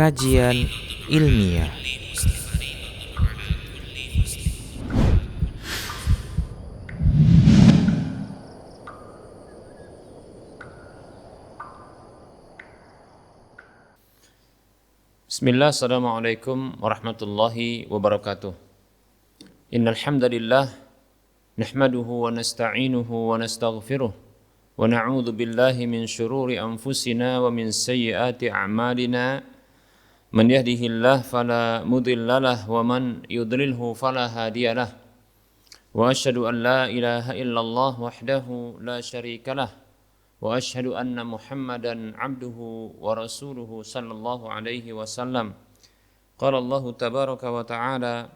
kajian ilmiah. Bismillah, assalamualaikum warahmatullahi wabarakatuh. Innal hamdalillah nahmaduhu wa nasta'inuhu wa nastaghfiruh wa na'udzu billahi min shururi anfusina wa min sayyiati a'malina. Man yahdihillahu fala mudhillalah wa man yudlilhu fala hadiyalah. Wa asyhadu an la ilaha illallah wahdahu la syarikalah wa asyhadu anna Muhammadan abduhu wa rasuluhu sallallahu alaihi wasallam. Qala Allah tabaraka wa ta'ala,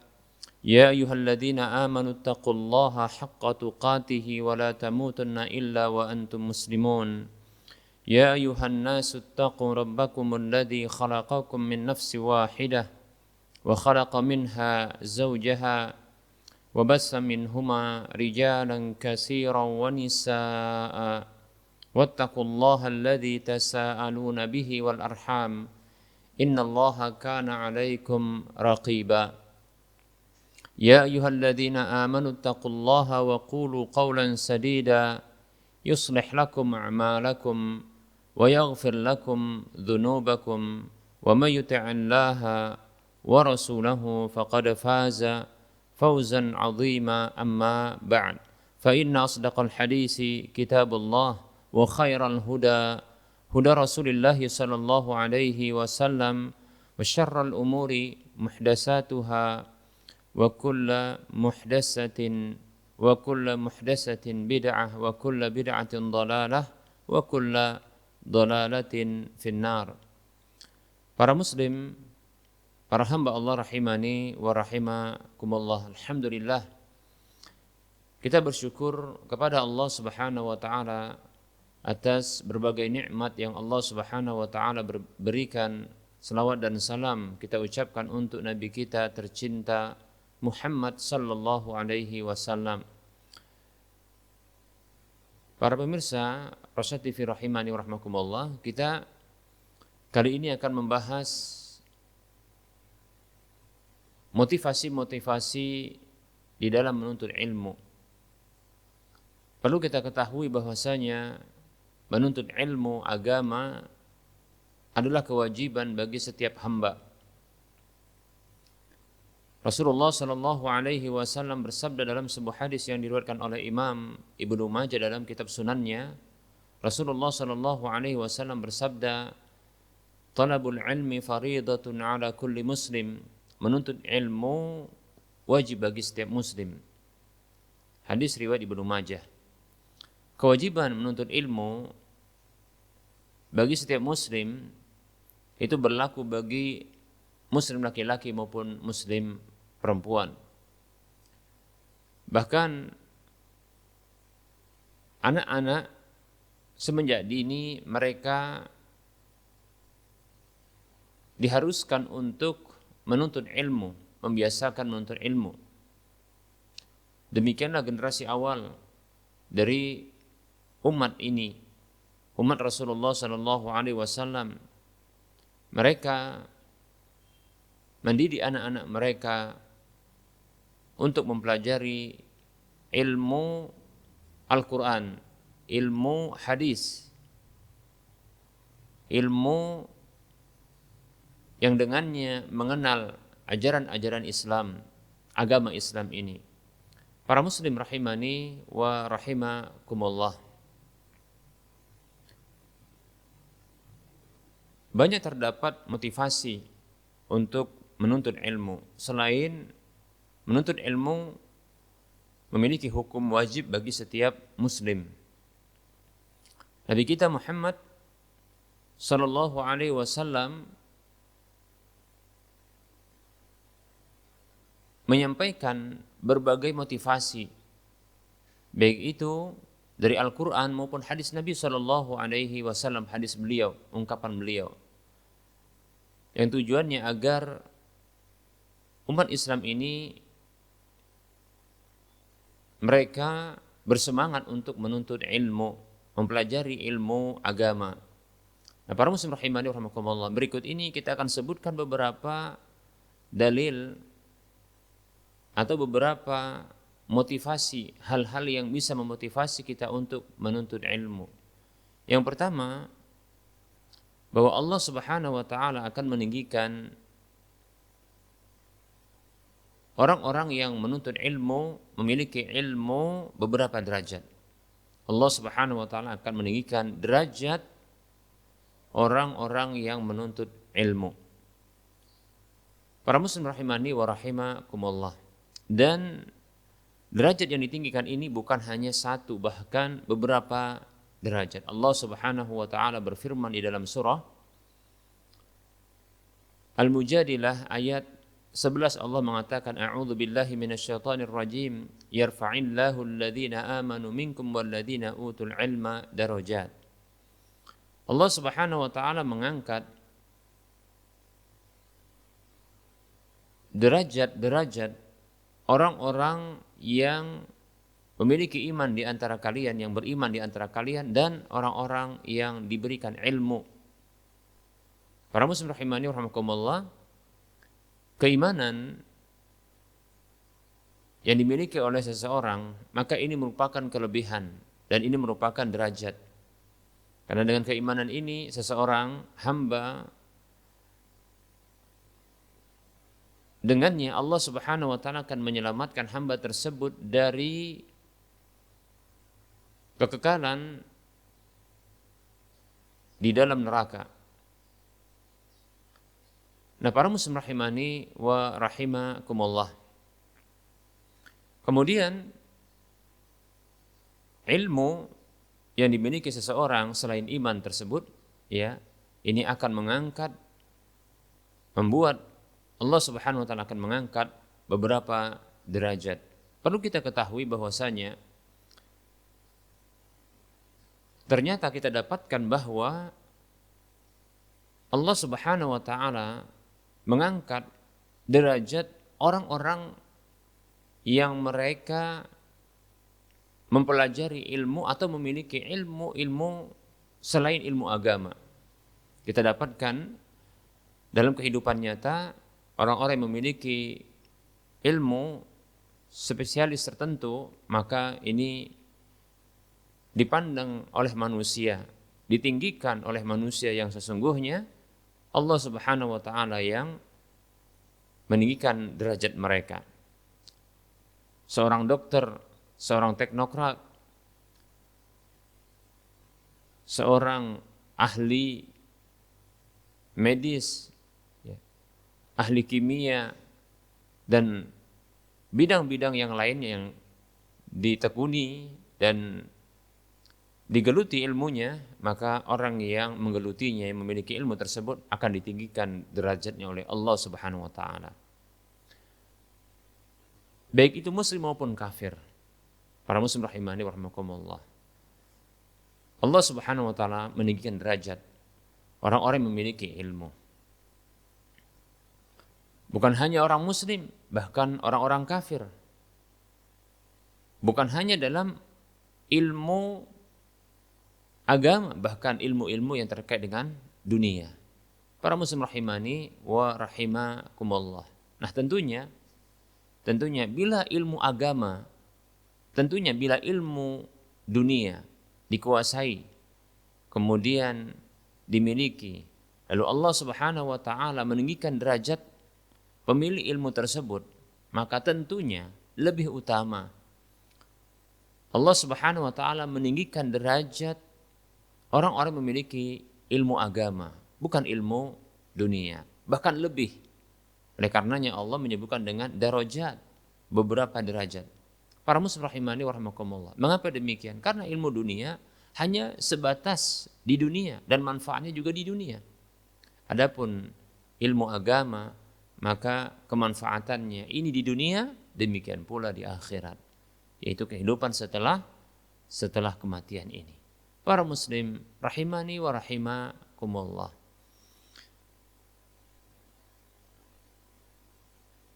ya ayyuhalladzina amanu taqullaha haqqa tuqatih wa la tamutunna illa wa antum muslimun. Ya ayyuhan nasu taqu rabbakumul ladzi khalaqakum min nafsin wahidah wa khalaqa minha zawjaha wa bassa minhuma rijalan katsiran wa nisaa'a wattaqullaha alladzi tasaaluna bihi wal arham innallaha kana 'alaikum raqiba. Ya ayyuhalladzina amanu taqullaha wa qulu qawlan sadida yuslih lakum a'malakum wa yaghfir lakum dhunubakum wa may yuti'illaha wa rasulahu faqad faza fawzan 'azima. Amma ba'd, fa inna asdaqal hadisi kitabullah wa khairal huda huda Rasulillah sallallahu alaihi wasallam wa syarral umuri muhdatsatuha wa kullu muhdatsatin bid'ah wa kullu bid'atin dhalalah wa kullu dhalalatin finnar. Para muslim, para hamba Allah rahimani wa rahimakumullah, alhamdulillah kita bersyukur kepada Allah Subhanahu wa taala atas berbagai nikmat yang Allah Subhanahu wa taala berikan. Selawat dan salam kita ucapkan untuk nabi kita tercinta Muhammad sallallahu alaihi wasallam. Para pemirsa Rosyad TV rahimani wa rahmakumullah, kita kali ini akan membahas motivasi-motivasi di dalam menuntut ilmu. Perlu kita ketahui bahwasanya menuntut ilmu agama adalah kewajiban bagi setiap hamba. Rasulullah sallallahu alaihi wasallam bersabda dalam sebuah hadis yang diriwayatkan oleh Imam Ibnu Majah dalam kitab Sunannya. Rasulullah sallallahu alaihi wasallam bersabda, "Talabul ilmi fariidatun 'ala kulli muslim." Menuntut ilmu wajib bagi setiap muslim. Hadis riwayat Ibnu Majah. Kewajiban menuntut ilmu bagi setiap muslim itu berlaku bagi muslim laki-laki maupun muslim perempuan. Bahkan anak-anak semenjak dini mereka diharuskan untuk menuntut ilmu, membiasakan menuntut ilmu. Demikianlah generasi awal dari umat ini, umat Rasulullah sallallahu alaihi wasallam. Mereka mendidik anak-anak mereka untuk mempelajari ilmu Al-Quran, ilmu hadis, ilmu yang dengannya mengenal ajaran-ajaran Islam, agama Islam ini. Para muslim rahimani wa rahimakumullah, banyak terdapat motivasi untuk menuntut ilmu. Selain menuntut ilmu memiliki hukum wajib bagi setiap muslim. Nabi kita Muhammad sallallahu alaihi wasallam menyampaikan berbagai motivasi, baik itu dari Al-Quran maupun hadis Nabi sallallahu alaihi wasallam, hadis beliau, ungkapan beliau, yang tujuannya agar umat Islam ini mereka bersemangat untuk menuntut ilmu, mempelajari ilmu agama. Nah, para muslim rahimani wa rahimakumullah, berikut ini kita akan sebutkan beberapa dalil atau beberapa motivasi, hal-hal yang bisa memotivasi kita untuk menuntut ilmu. Yang pertama, bahwa Allah Subhanahu wa taala akan meninggikan orang-orang yang menuntut ilmu, memiliki ilmu beberapa derajat. Allah Subhanahu wa taala akan meninggikan derajat orang-orang yang menuntut ilmu. Para muslim rahimani wa rahimakumullah. Dan derajat yang ditinggikan ini bukan hanya satu, bahkan beberapa derajat. Allah Subhanahu wa taala berfirman di dalam surah Al-Mujadilah ayat 11, Allah mengatakan, a'udzu billahi minasyaitonir rajim, yarfa'illahu alladhina amanu minkum walladhina utul ilma darajat. Allah Subhanahu wa taala mengangkat derajat-derajat orang-orang yang memiliki iman di antara kalian, yang beriman di antara kalian, dan orang-orang yang diberikan ilmu. Para muslim rahimani wa rahimakumullah, keimanan yang dimiliki oleh seseorang, maka ini merupakan kelebihan dan ini merupakan derajat. Karena dengan keimanan ini seseorang hamba, dengannya Allah Subhanahu wa taala akan menyelamatkan hamba tersebut dari kekekalan di dalam neraka. Nah, para muslim rahimani wa rahimakumullah. Kemudian ilmu yang dimiliki seseorang selain iman tersebut, ya, ini akan mengangkat, membuat Allah Subhanahu wa taala akan mengangkat beberapa derajat. Perlu kita ketahui bahwasanya ternyata kita dapatkan bahwa Allah Subhanahu wa taala mengangkat derajat orang-orang yang mereka mempelajari ilmu atau memiliki ilmu-ilmu selain ilmu agama. Kita dapatkan dalam kehidupan nyata orang-orang yang memiliki ilmu spesialis tertentu, maka ini dipandang oleh manusia, ditinggikan oleh manusia yang sesungguhnya Allah Subhanahu wa taala yang meninggikan derajat mereka. Seorang dokter, seorang teknokrat, seorang ahli medis, ahli kimia, dan bidang-bidang yang lainnya yang ditekuni dan digeluti ilmunya, maka orang yang menggelutinya, yang memiliki ilmu tersebut akan ditinggikan derajatnya oleh Allah Subhanahu wa taala. Baik itu muslim maupun kafir. Para muslim rahimani wa rahimakumullah. Allah Subhanahu wa taala meninggikan derajat orang-orang yang memiliki ilmu. Bukan hanya orang muslim, bahkan orang-orang kafir. Bukan hanya dalam ilmu agama, bahkan ilmu-ilmu yang terkait dengan dunia. Para muslim rahimani wa rahimakumullah. Nah, tentunya bila ilmu agama, tentunya bila ilmu dunia dikuasai, kemudian dimiliki, lalu Allah Subhanahu wa taala meninggikan derajat pemilik ilmu tersebut, maka tentunya lebih utama Allah Subhanahu wa taala meninggikan derajat orang-orang memiliki ilmu agama, bukan ilmu dunia, bahkan lebih. Oleh karenanya Allah menyebutkan dengan darajat, beberapa derajat. Para muslim rahimani wa rahimakumullah. Mengapa demikian? Karena ilmu dunia hanya sebatas di dunia dan manfaatnya juga di dunia. Adapun ilmu agama, maka kemanfaatannya ini di dunia, demikian pula di akhirat, yaitu kehidupan setelah kematian ini. Para muslim rahimani wa rahimakumullah.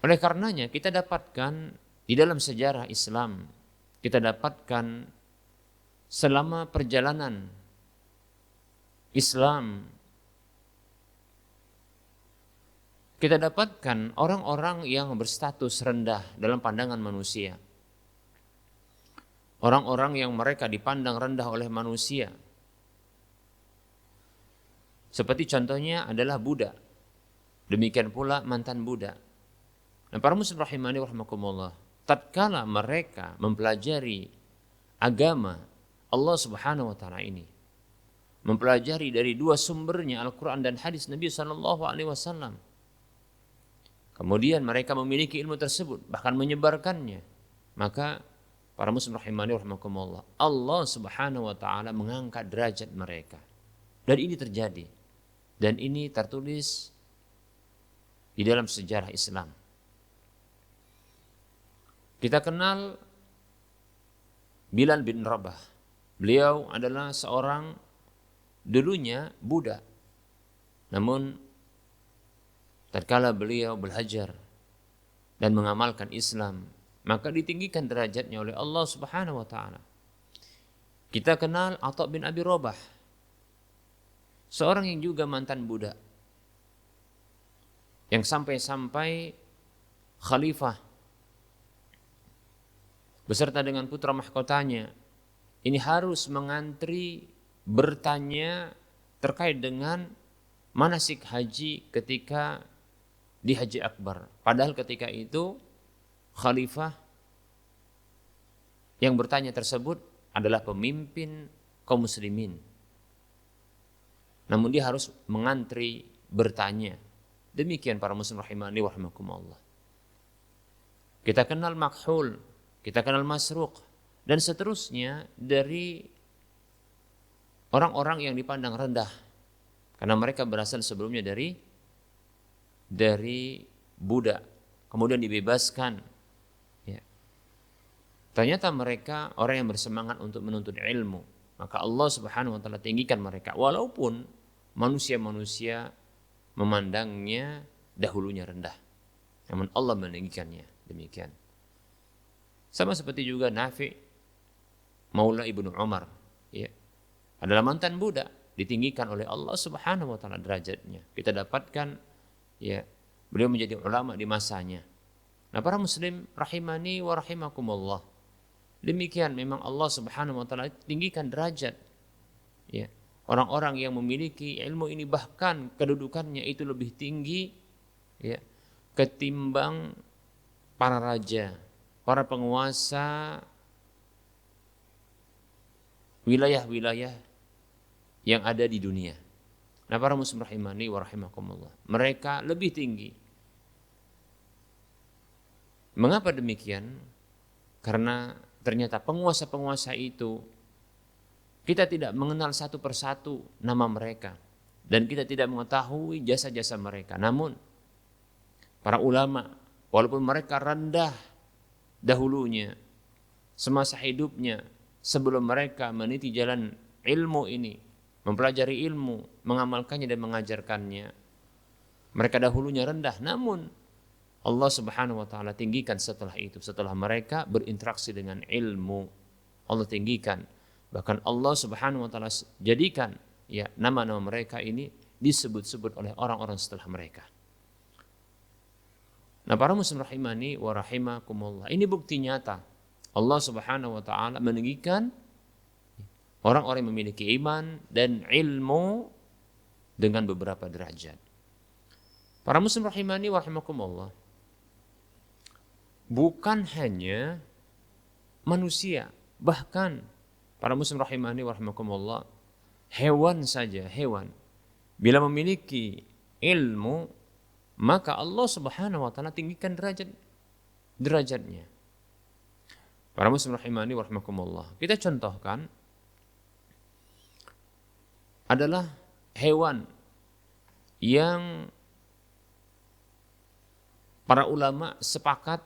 Oleh karenanya kita dapatkan di dalam sejarah Islam, kita dapatkan selama perjalanan Islam kita dapatkan orang-orang yang berstatus rendah dalam pandangan manusia. Orang-orang yang mereka dipandang rendah oleh manusia. Seperti contohnya adalah budak. Demikian pula mantan budak. Nah, para muslim rahimani warahmatullah, tatkala mereka mempelajari agama Allah Subhanahu wa taala ini, mempelajari dari dua sumbernya Al-Qur'an dan hadis Nabi sallallahu alaihi wasallam, kemudian mereka memiliki ilmu tersebut, bahkan menyebarkannya, maka para muslim rahimani warahmatullah, Allah Subhanahu wa taala mengangkat derajat mereka. Dan ini terjadi. Dan ini tertulis di dalam sejarah Islam. Kita kenal Bilal bin Rabah. Beliau adalah seorang dulunya budak. Namun tatkala beliau belajar dan mengamalkan Islam, maka ditinggikan derajatnya oleh Allah Subhanahu wa taala. Kita kenal Atha bin Abi Rabah, seorang yang juga mantan budak, yang sampai-sampai khalifah beserta dengan putra mahkotanya ini harus mengantri bertanya terkait dengan manasik haji ketika di Haji Akbar. Padahal ketika itu khalifah yang bertanya tersebut adalah pemimpin kaum muslimin. Namun dia harus mengantri bertanya. Demikian para muslim rahimani wa rahimakumullah. Kita kenal Makhul, kita kenal Masruq, dan seterusnya dari orang-orang yang dipandang rendah karena mereka berasal sebelumnya dari budak, kemudian dibebaskan. Ya. Ternyata mereka orang yang bersemangat untuk menuntut ilmu, maka Allah Subhanahu wa taala tinggikan mereka walaupun manusia-manusia memandangnya dahulunya rendah. Namun Allah meninggikannya demikian. Sama seperti juga Nafi Maula Ibnu Umar, ya, adalah mantan budak, ditinggikan oleh Allah Subhanahu wa taala derajatnya. Kita dapatkan, ya, beliau menjadi ulama di masanya. Nah, para muslim rahimani wa rahimakumullah, demikian memang Allah Subhanahu wa taala tinggikan derajat, ya, orang-orang yang memiliki ilmu ini, bahkan kedudukannya itu lebih tinggi, ya, ketimbang para raja, para penguasa wilayah-wilayah yang ada di dunia. Nah, para muslim rahimani wa rahimakumullah, mereka lebih tinggi. Mengapa demikian? Karena ternyata penguasa-penguasa itu kita tidak mengenal satu persatu nama mereka dan kita tidak mengetahui jasa-jasa mereka. Namun para ulama, walaupun mereka rendah dahulunya semasa hidupnya, sebelum mereka meniti jalan ilmu ini, mempelajari ilmu, mengamalkannya dan mengajarkannya, mereka dahulunya rendah, namun Allah Subhanahu wa taala tinggikan setelah itu, setelah mereka berinteraksi dengan ilmu, Allah tinggikan. Bahkan Allah Subhanahu wa taala jadikan, ya, nama-nama mereka ini disebut-sebut oleh orang-orang setelah mereka. Nah, para muslim rahimani wa rahimakumullah, ini bukti nyata Allah Subhanahu wa taala meninggikan orang-orang yang memiliki iman dan ilmu dengan beberapa derajat. Para muslim rahimani wa rahimakumullah, bukan hanya manusia, bahkan para muslim rahimani wa rahimakumullah, hewan saja, hewan bila memiliki ilmu, maka Allah Subhanahu wa taala tinggikan derajatnya. Para muslim rahimani wa rahimakumullah, kita contohkan adalah hewan yang para ulama sepakat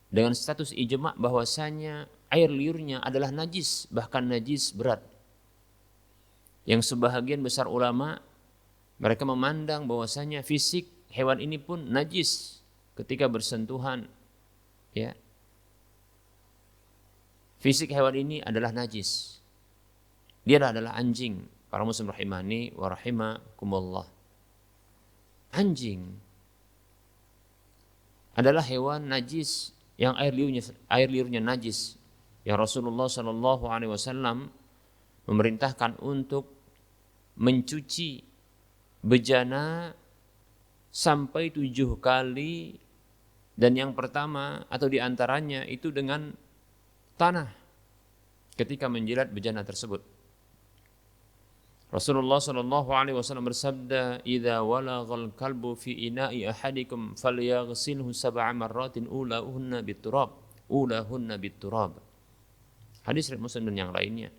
dengan status ijma' bahwasanya air liurnya adalah najis, bahkan najis berat. Yang sebahagian besar ulama mereka memandang bahwasanya fisik hewan ini pun najis ketika bersentuhan, ya. Fisik hewan ini adalah najis. Dia adalah anjing. Para muslim rahimani wa rahimakumullah. Anjing adalah hewan najis yang air liurnya najis, yang Rasulullah Shallallahu Alaihi Wasallam memerintahkan untuk mencuci bejana sampai 7 kali, dan yang pertama atau diantaranya itu dengan tanah ketika menjilat bejana tersebut. Rasulullah Shallallahu Alaihi Wasallam bersabda, "Idza walaghal kalbu fi ina'i ahadikum falyaghsilhu sab'a marratin ulahunna biturab." Hadis riwayat Muslim dan yang lainnya.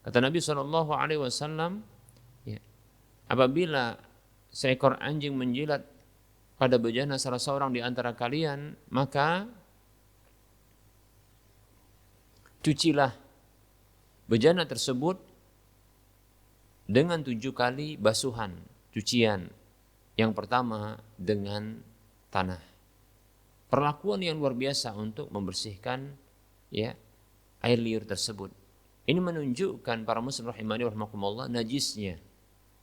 Kata Nabi Shallallahu Alaihi Wasallam, ya, apabila seekor anjing menjilat pada bejana salah seorang di antara kalian, maka cucilah bejana tersebut dengan 7 kali basuhan, cucian. Yang pertama dengan tanah. Perlakuan yang luar biasa untuk membersihkan ya air liur tersebut. Ini menunjukkan para muslim rahimani wa rahimakumullah najisnya.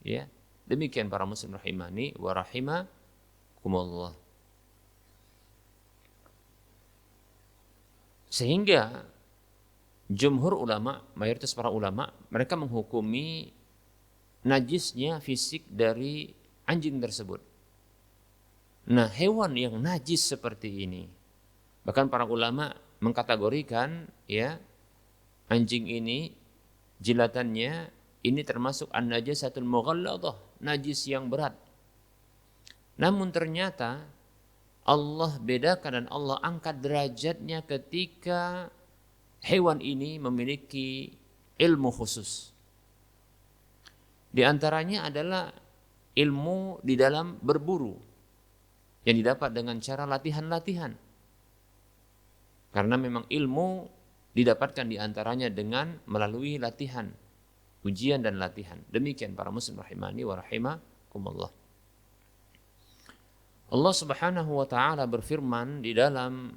Ya. Demikian para muslim rahimani wa rahimakumullah. Sehingga jumhur ulama, mayoritas para ulama, mereka menghukumi najisnya fisik dari anjing tersebut. Nah, hewan yang najis seperti ini, bahkan para ulama mengkategorikan ya anjing ini jilatannya ini termasuk an-najasatul mughalladah, najis yang berat. Namun ternyata Allah bedakan dan Allah angkat derajatnya ketika hewan ini memiliki ilmu khusus. Di antaranya adalah ilmu di dalam berburu yang didapat dengan cara latihan-latihan. Karena memang ilmu didapatkan di antaranya dengan melalui latihan, ujian dan latihan. Demikian para muslim rahimani wa rahimakumullah. Allah Subhanahu wa taala berfirman di dalam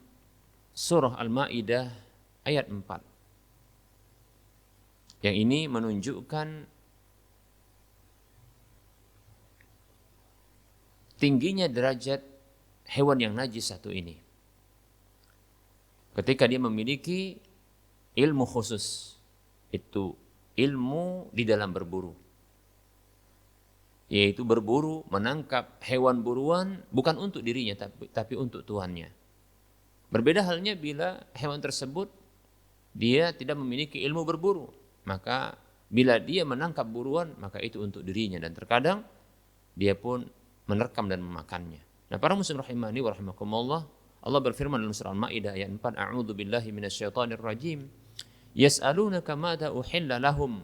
surah Al-Maidah ayat 4. Yang ini menunjukkan tingginya derajat hewan yang najis satu ini. Ketika dia memiliki ilmu khusus, itu ilmu di dalam berburu. Yaitu berburu, menangkap hewan buruan bukan untuk dirinya tapi untuk tuannya. Berbeda halnya bila hewan tersebut dia tidak memiliki ilmu berburu, maka bila dia menangkap buruan maka itu untuk dirinya, dan terkadang dia pun menerkam dan memakannya. Nah, para muslim rahimani wa rahimakumullah, Allah berfirman dalam surah Al-Maidah ayat 4, "A'udzu billahi minasyaitonir rajim. Yas'alunaka madza uhilla lahum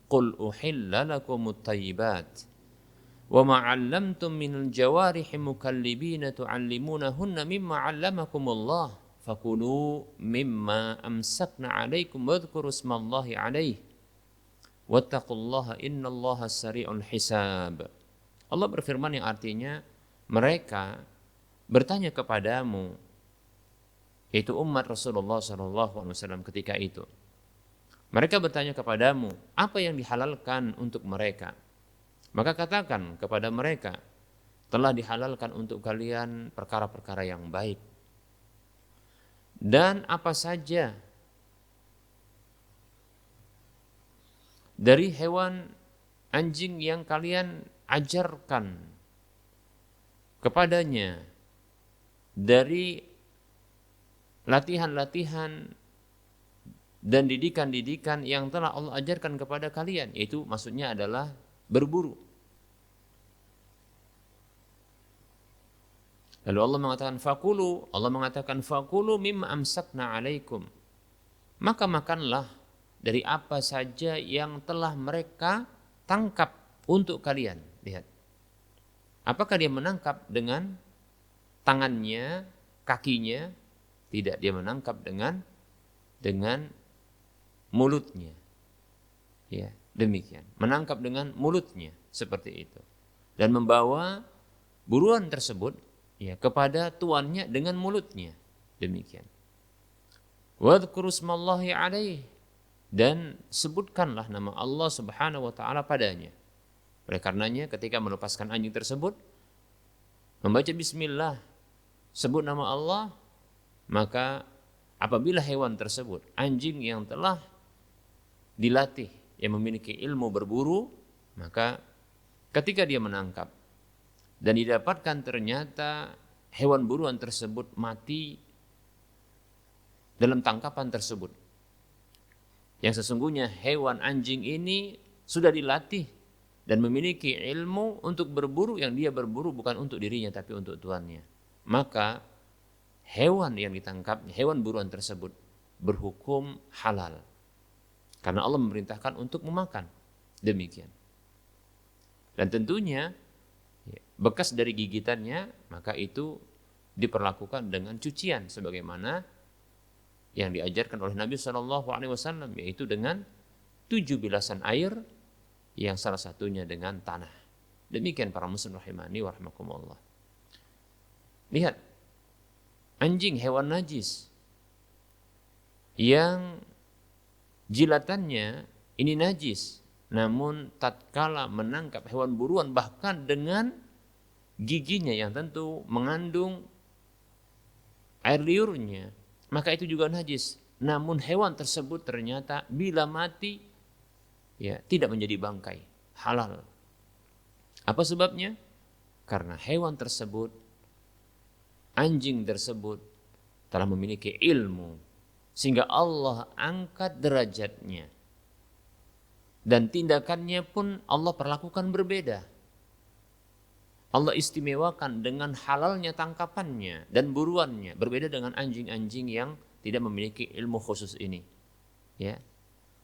qul uhilla lakumut thayyibat wa ma 'allamtum minal jawarihi mukallibina tu'allimunahunna mimma 'allamakumullah fakulu mimma amsakna 'alaikum wadhkuru ismallahi 'alaihi wattaqullaha innallaha sari'ul hisab." Allah berfirman yang artinya, mereka bertanya kepadamu, yaitu umat Rasulullah SAW ketika itu. Mereka bertanya kepadamu, apa yang dihalalkan untuk mereka? Maka katakan kepada mereka, telah dihalalkan untuk kalian perkara-perkara yang baik. Dan apa saja dari hewan anjing yang kalian ajarkan kepadanya dari latihan-latihan dan didikan-didikan yang telah Allah ajarkan kepada kalian, yaitu maksudnya adalah berburu. Lalu Allah mengatakan fakulu mimma amsakna alaikum, maka makanlah dari apa saja yang telah mereka tangkap untuk kalian. Lihat, apakah dia menangkap dengan tangannya, kakinya? Tidak, dia menangkap dengan mulutnya. Ya, demikian. Menangkap dengan mulutnya seperti itu. Dan membawa buruan tersebut ya kepada tuannya dengan mulutnya. Demikian. Wadhkuru ismallahi alaihi, dan sebutkanlah nama Allah Subhanahu wa taala padanya. Oleh karenanya ketika melepaskan anjing tersebut, membaca bismillah sebut nama Allah, maka apabila hewan tersebut, anjing yang telah dilatih, yang memiliki ilmu berburu, maka ketika dia menangkap dan didapatkan ternyata hewan buruan tersebut mati dalam tangkapan tersebut, yang sesungguhnya hewan anjing ini sudah dilatih dan memiliki ilmu untuk berburu, yang dia berburu bukan untuk dirinya tapi untuk tuannya, maka hewan yang ditangkapnya, hewan buruan tersebut berhukum halal karena Allah memerintahkan untuk memakan. Demikian. Dan tentunya bekas dari gigitannya, maka itu diperlakukan dengan cucian sebagaimana yang diajarkan oleh Nabi SAW, yaitu dengan 7 bilasan air, yang salah satunya dengan tanah. Demikian para muslim rahimani wa rahimakumullah. Lihat, anjing hewan najis yang jilatannya ini najis, namun tatkala menangkap hewan buruan bahkan dengan giginya yang tentu mengandung air liurnya, maka itu juga najis. Namun hewan tersebut ternyata bila mati tidak menjadi bangkai, halal. Apa sebabnya? Karena hewan tersebut, anjing tersebut telah memiliki ilmu sehingga Allah angkat derajatnya, dan tindakannya pun Allah perlakukan berbeda. Allah istimewakan dengan halalnya tangkapannya dan buruannya, berbeda dengan anjing-anjing yang tidak memiliki ilmu khusus ini. Ya,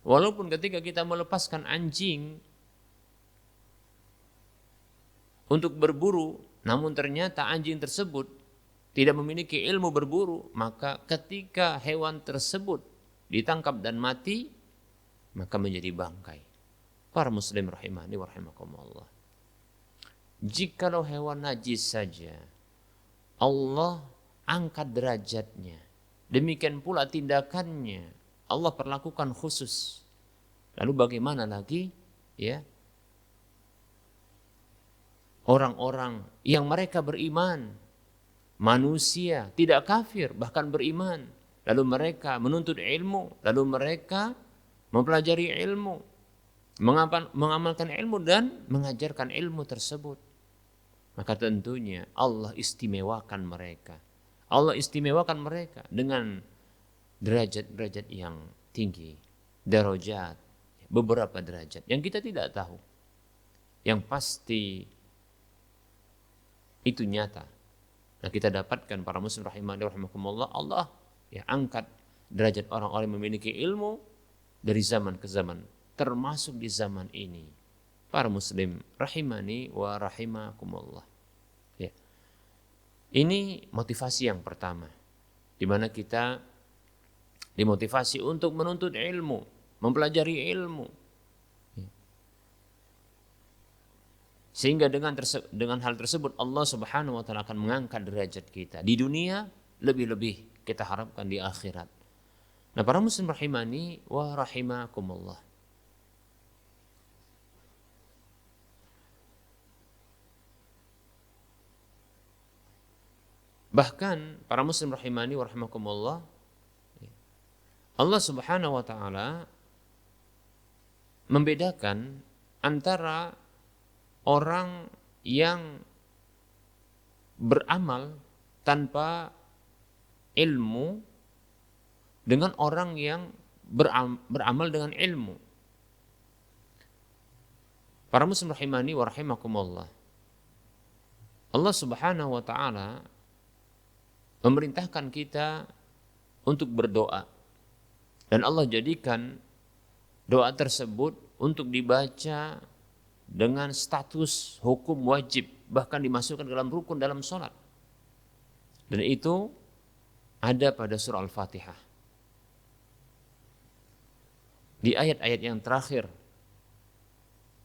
walaupun ketika kita melepaskan anjing untuk berburu, namun ternyata anjing tersebut tidak memiliki ilmu berburu, maka ketika hewan tersebut ditangkap dan mati, maka menjadi bangkai. Para muslim rahimani wa rahimakumullah. Jikalau hewan najis saja Allah angkat derajatnya, demikian pula tindakannya Allah perlakukan khusus. Lalu bagaimana lagi orang-orang yang mereka beriman, manusia tidak kafir bahkan beriman, lalu mereka menuntut ilmu, lalu mereka mempelajari ilmu, mengamalkan ilmu dan mengajarkan ilmu tersebut, maka tentunya Allah istimewakan mereka. Allah istimewakan mereka dengan derajat-derajat yang tinggi, darajat, beberapa derajat yang kita tidak tahu. Yang pasti itu nyata. Nah, kita dapatkan para muslim rahimani rahimakumullah, Allah angkat derajat orang-orang yang memiliki ilmu dari zaman ke zaman, termasuk di zaman ini. Para muslim rahimani wa rahimakumullah. Ya. Ini motivasi yang pertama, di mana kita dimotivasi untuk menuntut ilmu, mempelajari ilmu. Ya. Sehingga dengan hal tersebut Allah Subhanahu wa taala akan mengangkat derajat kita di dunia, lebih-lebih kita harapkan di akhirat. Nah, para muslim rahimani wa rahimakumullah. Bahkan para muslim rahimani wa rahimakumullah, Allah Subhanahu wa taala membedakan antara orang yang beramal tanpa ilmu dengan orang yang beramal dengan ilmu. Para muslim rahimani wa rahimakumullah, Allah Subhanahu wa taala memerintahkan kita untuk berdoa, dan Allah jadikan doa tersebut untuk dibaca dengan status hukum wajib, bahkan dimasukkan dalam rukun dalam sholat. Dan itu ada pada surah Al-Fatihah. Di ayat-ayat yang terakhir,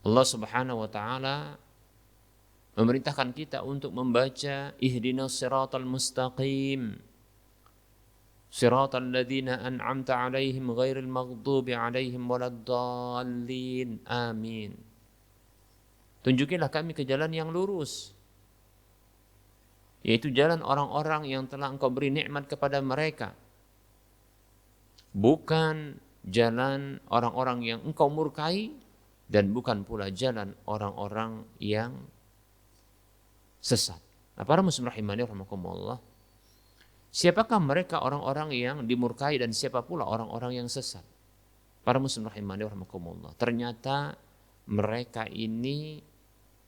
Allah Subhanahu wa taala memerintahkan kita untuk membaca ihdinas siratal mustaqim, siratal ladzina an'amta 'alaihim ghairil maghdubi 'alaihim waladdallin. Amin. Tunjukilah kami ke jalan yang lurus, yaitu jalan orang-orang yang telah engkau beri nikmat kepada mereka, bukan jalan orang-orang yang engkau murkai, dan bukan pula jalan orang-orang yang sesat. Nah, para muslim rahimani rahimakumullah, siapakah mereka orang-orang yang dimurkai dan siapa pula orang-orang yang sesat? Para muslim rahimani rahimakumullah, ternyata mereka ini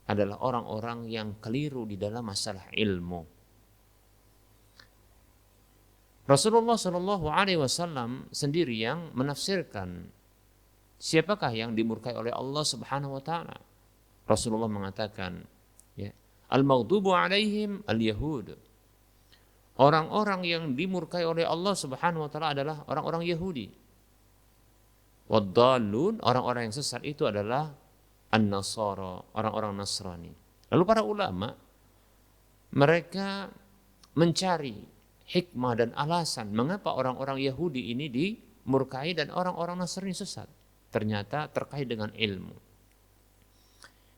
adalah orang-orang yang keliru di dalam masalah ilmu. Rasulullah Shallallahu Alaihi Wasallam sendiri yang menafsirkan siapakah yang dimurkai oleh Allah Subhanahu Wa Taala. Rasulullah mengatakan, ya, al-maghdubu alaihim al-yahud. Orang-orang yang dimurkai oleh Allah Subhanahu Wa Taala adalah orang-orang Yahudi. Wad-dallun, orang-orang yang sesat itu adalah An-Nasara, orang-orang Nasrani. Lalu para ulama, mereka mencari hikmah dan alasan mengapa orang-orang Yahudi ini dimurkai dan orang-orang Nasrani sesat. Ternyata terkait dengan ilmu.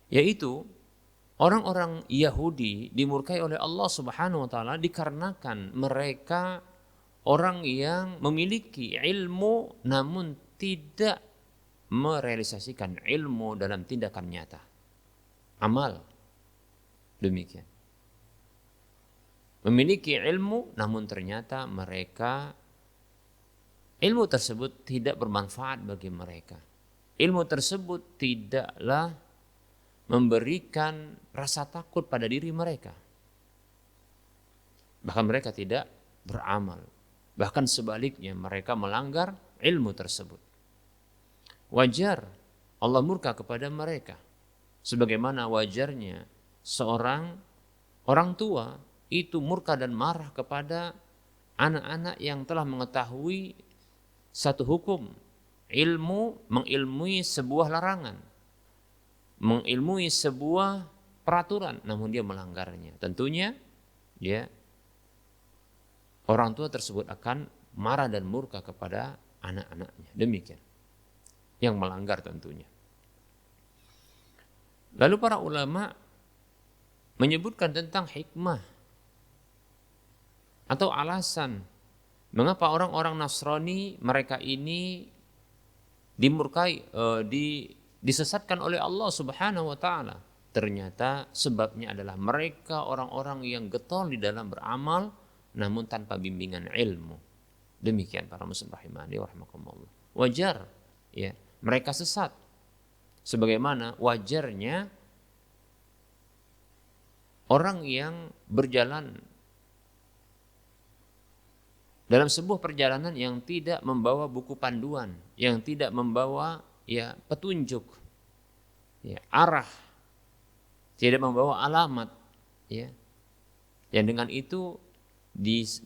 Yaitu orang-orang Yahudi dimurkai oleh Allah Subhanahu wa taala dikarenakan mereka orang yang memiliki ilmu namun tidak merealisasikan ilmu dalam tindakan nyata. Amal. Demikian. Memiliki ilmu namun ternyata mereka ilmu tersebut tidak bermanfaat bagi mereka. Ilmu tersebut tidaklah memberikan rasa takut pada diri mereka. Bahkan mereka tidak beramal. Bahkan sebaliknya mereka melanggar ilmu tersebut. Wajar Allah murka kepada mereka. Sebagaimana wajarnya seorang orang tua itu murka dan marah kepada anak-anak yang telah mengetahui satu hukum, ilmu, mengilmui sebuah larangan, mengilmui sebuah peraturan, namun dia melanggarnya. Tentunya ya, orang tua tersebut akan marah dan murka kepada anak-anaknya. Demikian. Yang melanggar tentunya. Lalu para ulama menyebutkan tentang hikmah atau alasan mengapa orang-orang Nasrani mereka ini dimurkai, disesatkan oleh Allah Subhanahu wa taala. Ternyata sebabnya adalah mereka orang-orang yang getol di dalam beramal namun tanpa bimbingan ilmu. Demikian para muslim rahimani wa rahimakumullah. Wajar ya, mereka sesat. Sebagaimana wajarnya orang yang berjalan dalam sebuah perjalanan yang tidak membawa buku panduan, yang tidak membawa ya petunjuk, ya arah, tidak membawa alamat, ya, yang dengan itu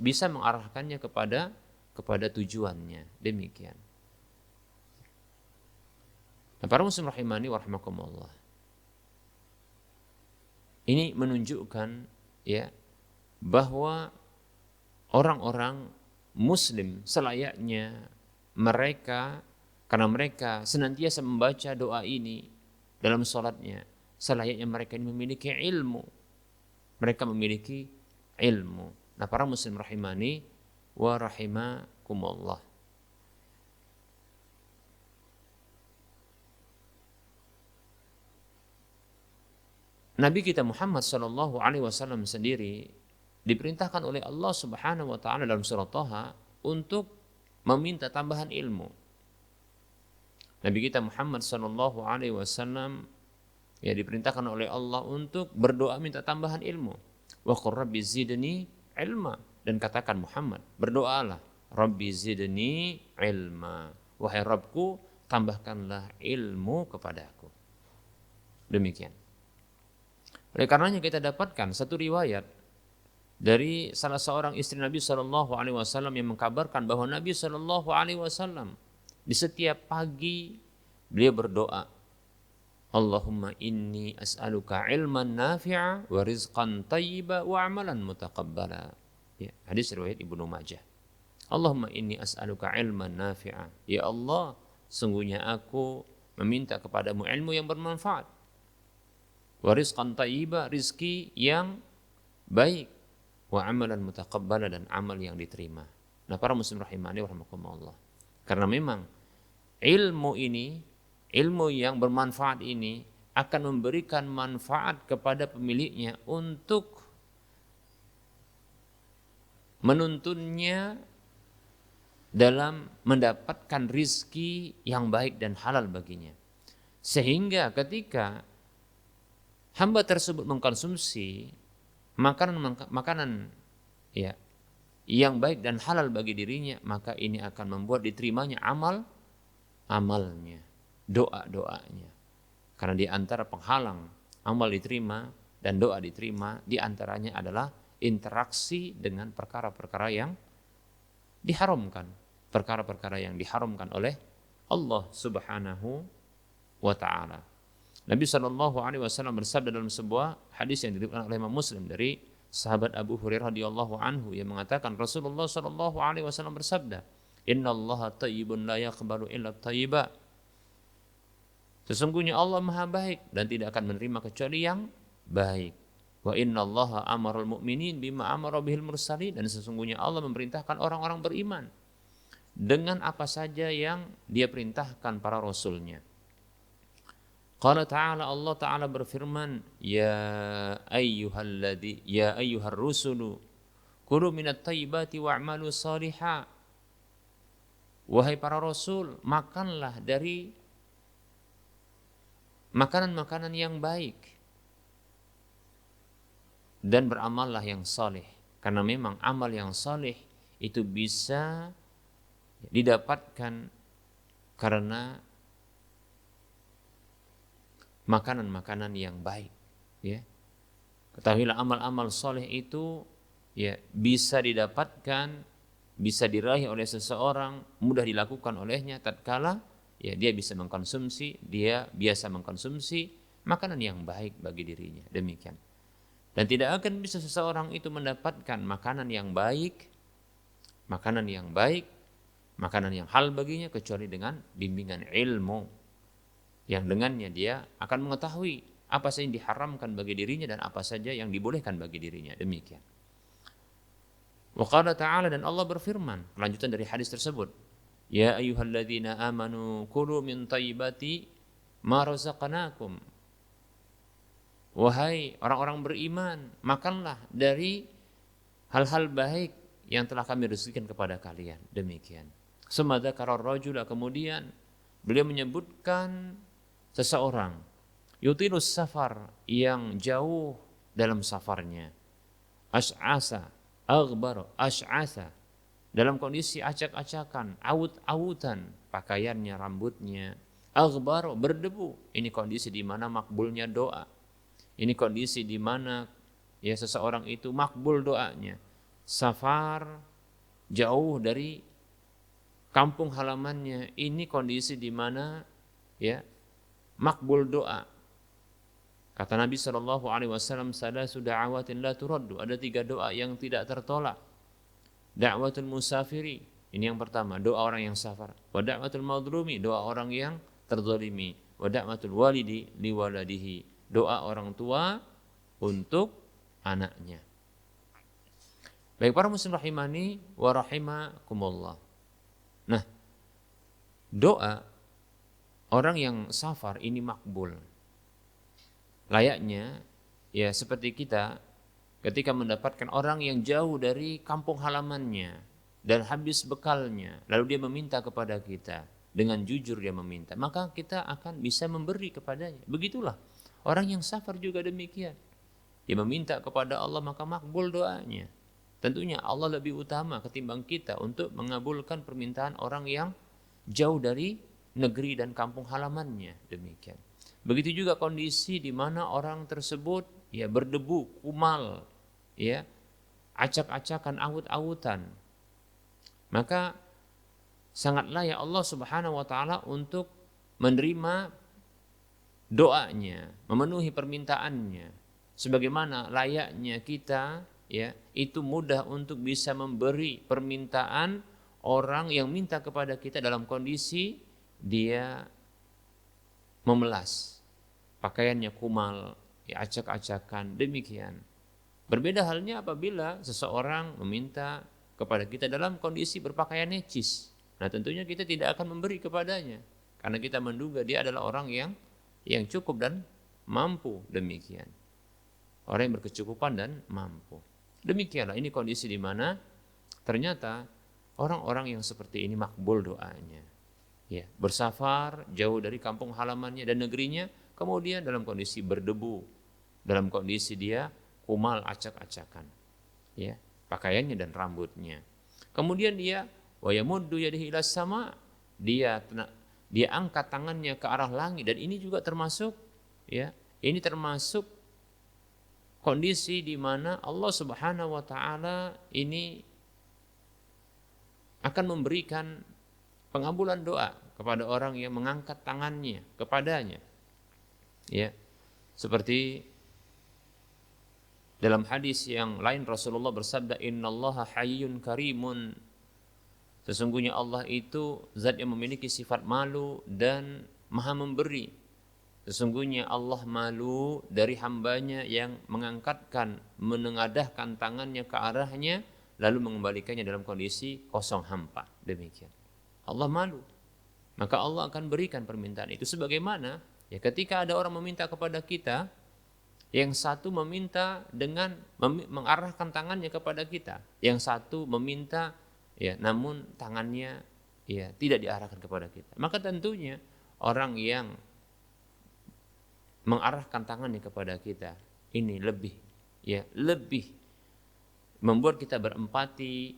bisa mengarahkannya kepada tujuannya. Demikian. Nah, para muslim rahimani wa rahimakumullah. Ini menunjukkan ya bahwa orang-orang muslim selayaknya mereka, karena mereka senantiasa membaca doa ini dalam sholatnya, selayaknya mereka ini memiliki ilmu. Mereka memiliki ilmu. Nah, para muslim rahimani wa rahimakumullah. Nabi kita Muhammad sallallahu alaihi wasallam sendiri diperintahkan oleh Allah Subhanahu wa taala dalam surah Thaha untuk meminta tambahan ilmu. Nabi kita Muhammad sallallahu alaihi wasallam ya diperintahkan oleh Allah untuk berdoa minta tambahan ilmu. Wa qur rabbi zidni ilma, dan katakan Muhammad, berdoalah, Rabbi zidni ilma, wahai Rabbku tambahkanlah ilmu kepadaku. Demikian. Oleh karenanya kita dapatkan satu riwayat dari salah seorang istri Nabi Shallallahu Alaihi Wasallam yang mengkabarkan bahwa Nabi Shallallahu Alaihi Wasallam di setiap pagi beliau berdoa, Allahumma inni as'aluka ilman nafi'a wa rizqan tayyiba wa amalan mutaqabbala. Ya, hadis riwayat Ibnu Majah. Allahumma inni as'aluka ilman nafi'a. Ya Allah, sungguhnya aku meminta kepadamu ilmu yang bermanfaat. Wa rizqan tayyiba, rizki yang baik. wa amalan mutaqabbala, dan amal yang diterima. Nah, para muslim rahimani wa rahimakumullah. Karena memang ilmu ini, ilmu yang bermanfaat ini akan memberikan manfaat kepada pemiliknya untuk menuntunnya dalam mendapatkan rizki yang baik dan halal baginya. Sehingga ketika hamba tersebut mengkonsumsi makanan ya yang baik dan halal bagi dirinya, maka ini akan membuat diterimanya amalnya, doa-doanya. Karena di antara penghalang amal diterima dan doa diterima, di antaranya adalah interaksi dengan perkara-perkara yang diharamkan, perkara-perkara yang diharamkan oleh Allah Subhanahu wa taala. Nabi sallallahu alaihi wasallam bersabda dalam sebuah hadis yang diriwayatkan oleh Imam Muslim dari sahabat Abu Hurairah radhiyallahu anhu yang mengatakan Rasulullah sallallahu alaihi wasallam bersabda, "Innallaha thayyibun la yaqbalu illa thayyiba." Sesungguhnya Allah Maha baik dan tidak akan menerima kecuali yang baik. Wa innallaha amaral mu'minin bima amara bihil mursalin, dan sesungguhnya Allah memerintahkan orang-orang beriman dengan apa saja yang Dia perintahkan para rasulnya. Qala ta'ala, Allah Ta'ala berfirman, ya ayyuhar rusulu kulu minat thayyibati wa'malu salihah. Wahai para rasul, makanlah dari makanan-makanan yang baik dan beramallah yang saleh. Karena memang amal yang saleh itu bisa didapatkan karena makanan-makanan yang baik, ya. Ketahuilah amal-amal soleh itu ya bisa didapatkan, bisa diraih oleh seseorang, mudah dilakukan olehnya tatkala ya dia bisa mengkonsumsi, dia biasa mengkonsumsi makanan yang baik bagi dirinya. Demikian. Dan tidak akan bisa seseorang itu mendapatkan makanan yang baik, makanan yang hal baginya kecuali dengan bimbingan ilmu, yang dengannya dia akan mengetahui apa saja yang diharamkan bagi dirinya dan apa saja yang dibolehkan bagi dirinya. Demikian. Wa qala ta'ala, dan Allah berfirman, lanjutan dari hadis tersebut, ya ayyuhalladzina amanu kulu min thayyibati ma razaqnakum. Wahai orang-orang beriman, makanlah dari hal-hal baik yang telah kami rezekikan kepada kalian. Demikian. Summa dzakara ar-rajula, kemudian beliau menyebutkan seseorang yutilus safar, yang jauh dalam safarnya, ash'asa aghbar ash'asa, dalam kondisi acak-acakan, awut-awutan pakaiannya, rambutnya, aghbar berdebu. Ini kondisi di mana makbulnya doa, ini kondisi di mana ya seseorang itu makbul doanya. Safar, jauh dari kampung halamannya, ini kondisi di mana ya makbul doa. Kata Nabi SAW, salasu da'awatin la turaddu, ada 3 doa yang tidak tertolak. Da'watul musafiri, ini yang pertama, doa orang yang safar. Wa da'watul madlumi, doa orang yang terzalimi. Wa da'watul walidi liwaladihi, doa orang tua untuk anaknya. Baik para muslim rahimani wa rahimakumullah. Nah, doa orang yang safar ini makbul. Layaknya ya seperti kita ketika mendapatkan orang yang jauh dari kampung halamannya dan habis bekalnya, lalu dia meminta kepada kita, dengan jujur dia meminta, maka kita akan bisa memberi kepadanya. Begitulah orang yang safar juga demikian. Dia meminta kepada Allah maka makbul doanya. Tentunya Allah lebih utama ketimbang kita untuk mengabulkan permintaan orang yang jauh dari negeri dan kampung halamannya. Demikian. Begitu juga kondisi di mana orang tersebut ya berdebu, kumal, ya, acak-acakan, awut-awutan. Maka sangat layak Allah Subhanahu wa taala untuk menerima doanya, memenuhi permintaannya. Sebagaimana layaknya kita ya, itu mudah untuk bisa memberi permintaan orang yang minta kepada kita dalam kondisi dia memelas, pakaiannya kumal, ya acak-acakan, demikian. Berbeda halnya apabila seseorang meminta kepada kita dalam kondisi berpakaian necis. Nah, tentunya kita tidak akan memberi kepadanya karena kita menduga dia adalah orang yang cukup dan mampu demikian. Orang yang berkecukupan dan mampu. Demikianlah ini kondisi di mana ternyata orang-orang yang seperti ini makbul doanya. Ya, bersafar jauh dari kampung halamannya dan negerinya, kemudian dalam kondisi berdebu, dalam kondisi dia kumal acak-acakan. Ya, pakaiannya dan rambutnya. Kemudian dia wa yamuddu yadihi ilas sama, dia angkat tangannya ke arah langit, dan ini juga termasuk ini termasuk kondisi di mana Allah Subhanahu wa taala ini akan memberikan pengabulan doa kepada orang yang mengangkat tangannya kepadanya. Ya. Seperti dalam hadis yang lain Rasulullah bersabda, "Innallaha hayyun karimun." Sesungguhnya Allah itu zat yang memiliki sifat malu dan maha memberi. Sesungguhnya Allah malu dari hambanya yang mengangkatkan, menengadahkan tangannya ke arahnya, lalu mengembalikannya dalam kondisi kosong hampa. Demikian. Allah malu. Maka Allah akan berikan permintaan itu. Sebagaimana ya ketika ada orang meminta kepada kita, yang satu meminta dengan mengarahkan tangannya kepada kita, yang satu meminta ya namun tangannya ya tidak diarahkan kepada kita. Maka tentunya orang yang mengarahkan tangannya kepada kita ini lebih membuat kita berempati,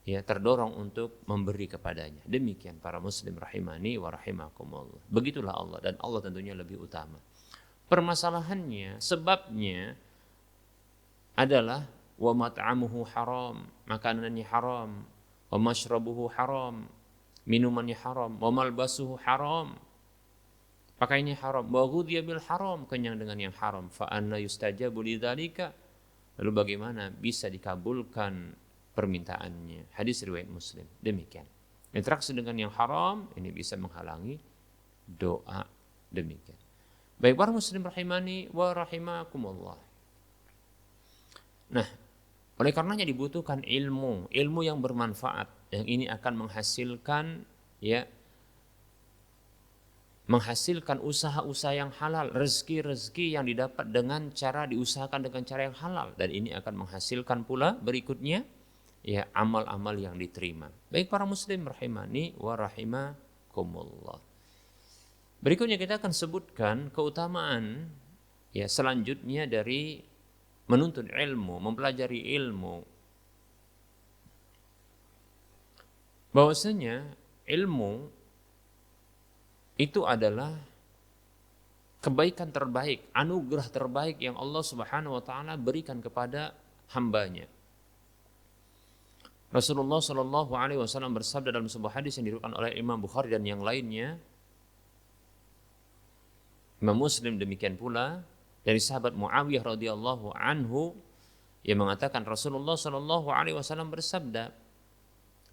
ya terdorong untuk memberi kepadanya. Demikian para muslim rahimani wa rahimakumullah. Begitulah Allah, dan Allah tentunya lebih utama. Permasalahannya, sebabnya adalah wa mat'amuhu haram, makanannya haram, wa mashrabuhu haram, minumannya haram, wa malbasuhu haram, pakainya haram, wa ghudhiya bil haram, kenyang dengan yang haram, fa anna yustajabu lidzalika, lalu bagaimana bisa dikabulkan permintaannya. Hadis riwayat Muslim. Demikian. Interaksi dengan yang haram ini bisa menghalangi doa. Demikian. Baik para muslim rahimani wa rahimakumullah. Nah, oleh karenanya dibutuhkan ilmu yang bermanfaat, yang ini akan menghasilkan usaha-usaha yang halal, rezeki-rezeki yang didapat dengan cara diusahakan dengan cara yang halal, dan ini akan menghasilkan pula berikutnya ya amal-amal yang diterima. Baik para muslim rahimani wa rahimakumullah. Berikutnya kita akan sebutkan keutamaan ya selanjutnya dari menuntut ilmu, mempelajari ilmu. Bahwasanya ilmu itu adalah kebaikan terbaik, anugerah terbaik yang Allah Subhanahu wa taala berikan kepada hambanya. Rasulullah Shallallahu alaihi wasallam bersabda dalam sebuah hadis yang diriwayatkan oleh Imam Bukhari dan yang lainnya, Imam Muslim demikian pula, dari sahabat Muawiyah radhiyallahu anhu yang mengatakan Rasulullah Shallallahu alaihi wasallam bersabda,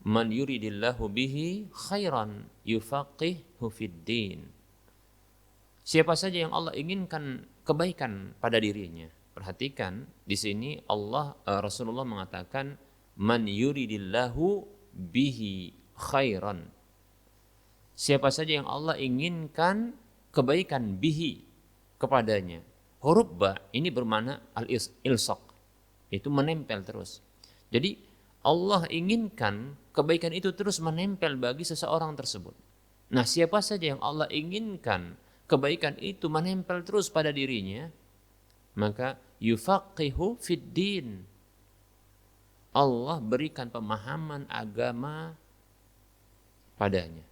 "Man yuridillahu bihi khairan yufaqihu fid din." Siapa saja yang Allah inginkan kebaikan pada dirinya. Perhatikan di sini Rasulullah mengatakan man yuridillahu bihi khairan. Siapa saja yang Allah inginkan kebaikan bihi kepadanya. Huruf ba ini bermakna al-ilsaq. Itu menempel terus. Jadi Allah inginkan kebaikan itu terus menempel bagi seseorang tersebut. Nah, siapa saja yang Allah inginkan kebaikan itu menempel terus pada dirinya, maka yufaqihu fid din. Allah berikan pemahaman agama padanya.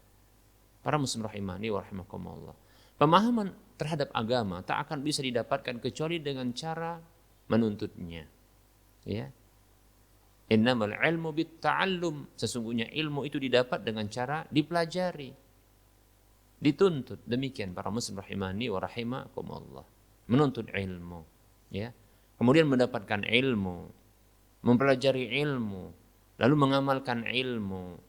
Para muslim rahimani wa rahimakumullah. Pemahaman terhadap agama tak akan bisa didapatkan kecuali dengan cara menuntutnya. Ya. Innamal ilmu bitta'allum. Sesungguhnya ilmu itu didapat dengan cara dipelajari, dituntut. Demikian para muslim rahimani wa rahimakumullah. Menuntut ilmu, ya. Kemudian mendapatkan ilmu, mempelajari ilmu, lalu mengamalkan ilmu,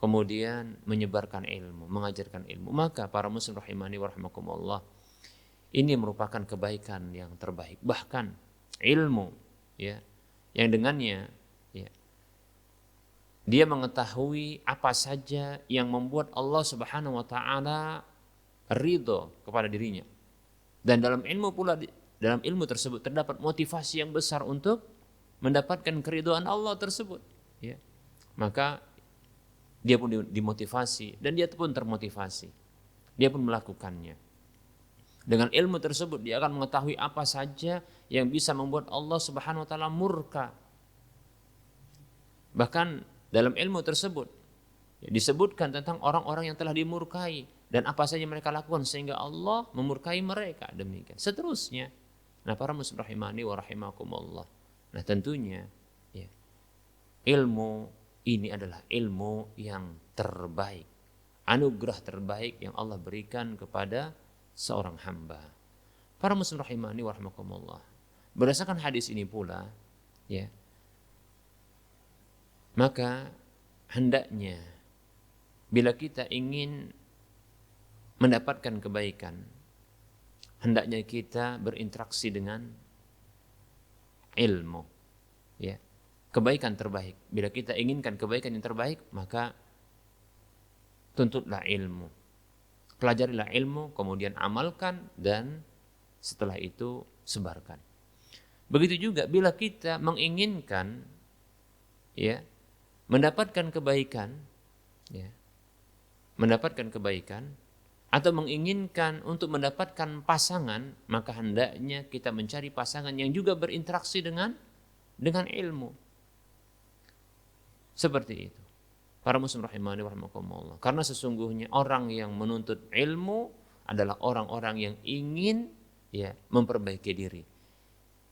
kemudian menyebarkan ilmu, mengajarkan ilmu. Maka para muslim rahimani wa rahimakumullah, ini merupakan kebaikan yang terbaik. Bahkan ilmu ya, yang dengannya ya, dia mengetahui apa saja yang membuat Allah Subhanahu wa taala ridho kepada dirinya. Dan dalam ilmu pula, dalam ilmu tersebut terdapat motivasi yang besar untuk mendapatkan keridhaan Allah tersebut, ya. Maka dia pun dimotivasi dan dia pun termotivasi. Dia pun melakukannya. Dengan ilmu tersebut dia akan mengetahui apa saja yang bisa membuat Allah Subhanahu wa taala murka. Bahkan dalam ilmu tersebut disebutkan tentang orang-orang yang telah dimurkai dan apa saja mereka lakukan sehingga Allah memurkai mereka, demikian seterusnya. Nah, para muslim rahimani wa rahimakumullah. Nah, tentunya ya, ilmu ini adalah ilmu yang terbaik, anugerah terbaik yang Allah berikan kepada seorang hamba. Para muslim rahimani wa rahimakumullah. Berdasarkan hadis ini pula, ya, maka hendaknya bila kita ingin mendapatkan kebaikan, hendaknya kita berinteraksi dengan ilmu, ya. Kebaikan terbaik. Bila kita inginkan kebaikan yang terbaik, maka tuntutlah ilmu. Pelajarilah ilmu, kemudian amalkan, dan setelah itu sebarkan. Begitu juga bila kita menginginkan ya mendapatkan kebaikan, ya, mendapatkan kebaikan atau menginginkan untuk mendapatkan pasangan, maka hendaknya kita mencari pasangan yang juga berinteraksi dengan ilmu. Seperti itu. Para muslim rahimani wa rahimakumullah. Karena sesungguhnya orang yang menuntut ilmu adalah orang-orang yang ingin ya memperbaiki diri.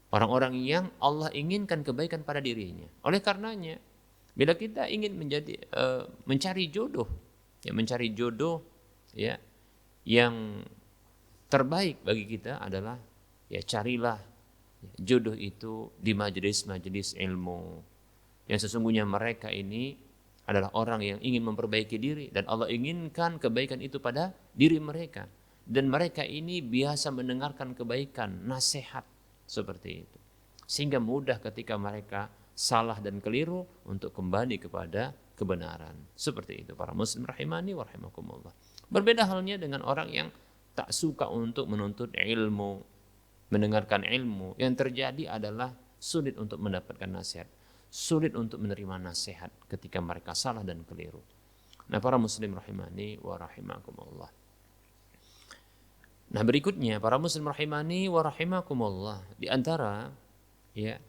Orang-orang yang Allah inginkan kebaikan pada dirinya. Oleh karenanya, bila kita ingin mencari jodoh, ya yang terbaik bagi kita adalah ya carilah jodoh itu di majelis-majelis ilmu. Yang sesungguhnya mereka ini adalah orang yang ingin memperbaiki diri dan Allah inginkan kebaikan itu pada diri mereka. Dan mereka ini biasa mendengarkan kebaikan, nasihat seperti itu. Sehingga mudah ketika mereka salah dan keliru untuk kembali kepada kebenaran. Seperti itu para muslim rahimani wa rahimakumullah. Berbeda halnya dengan orang yang tak suka untuk menuntut ilmu, mendengarkan ilmu. Yang terjadi adalah sulit untuk mendapatkan nasihat, sulit untuk menerima nasihat ketika mereka salah dan keliru. Nah, para muslim rahimani wa rahimakumullah. Nah, berikutnya para muslim rahimani wa rahimakumullah, di antara ya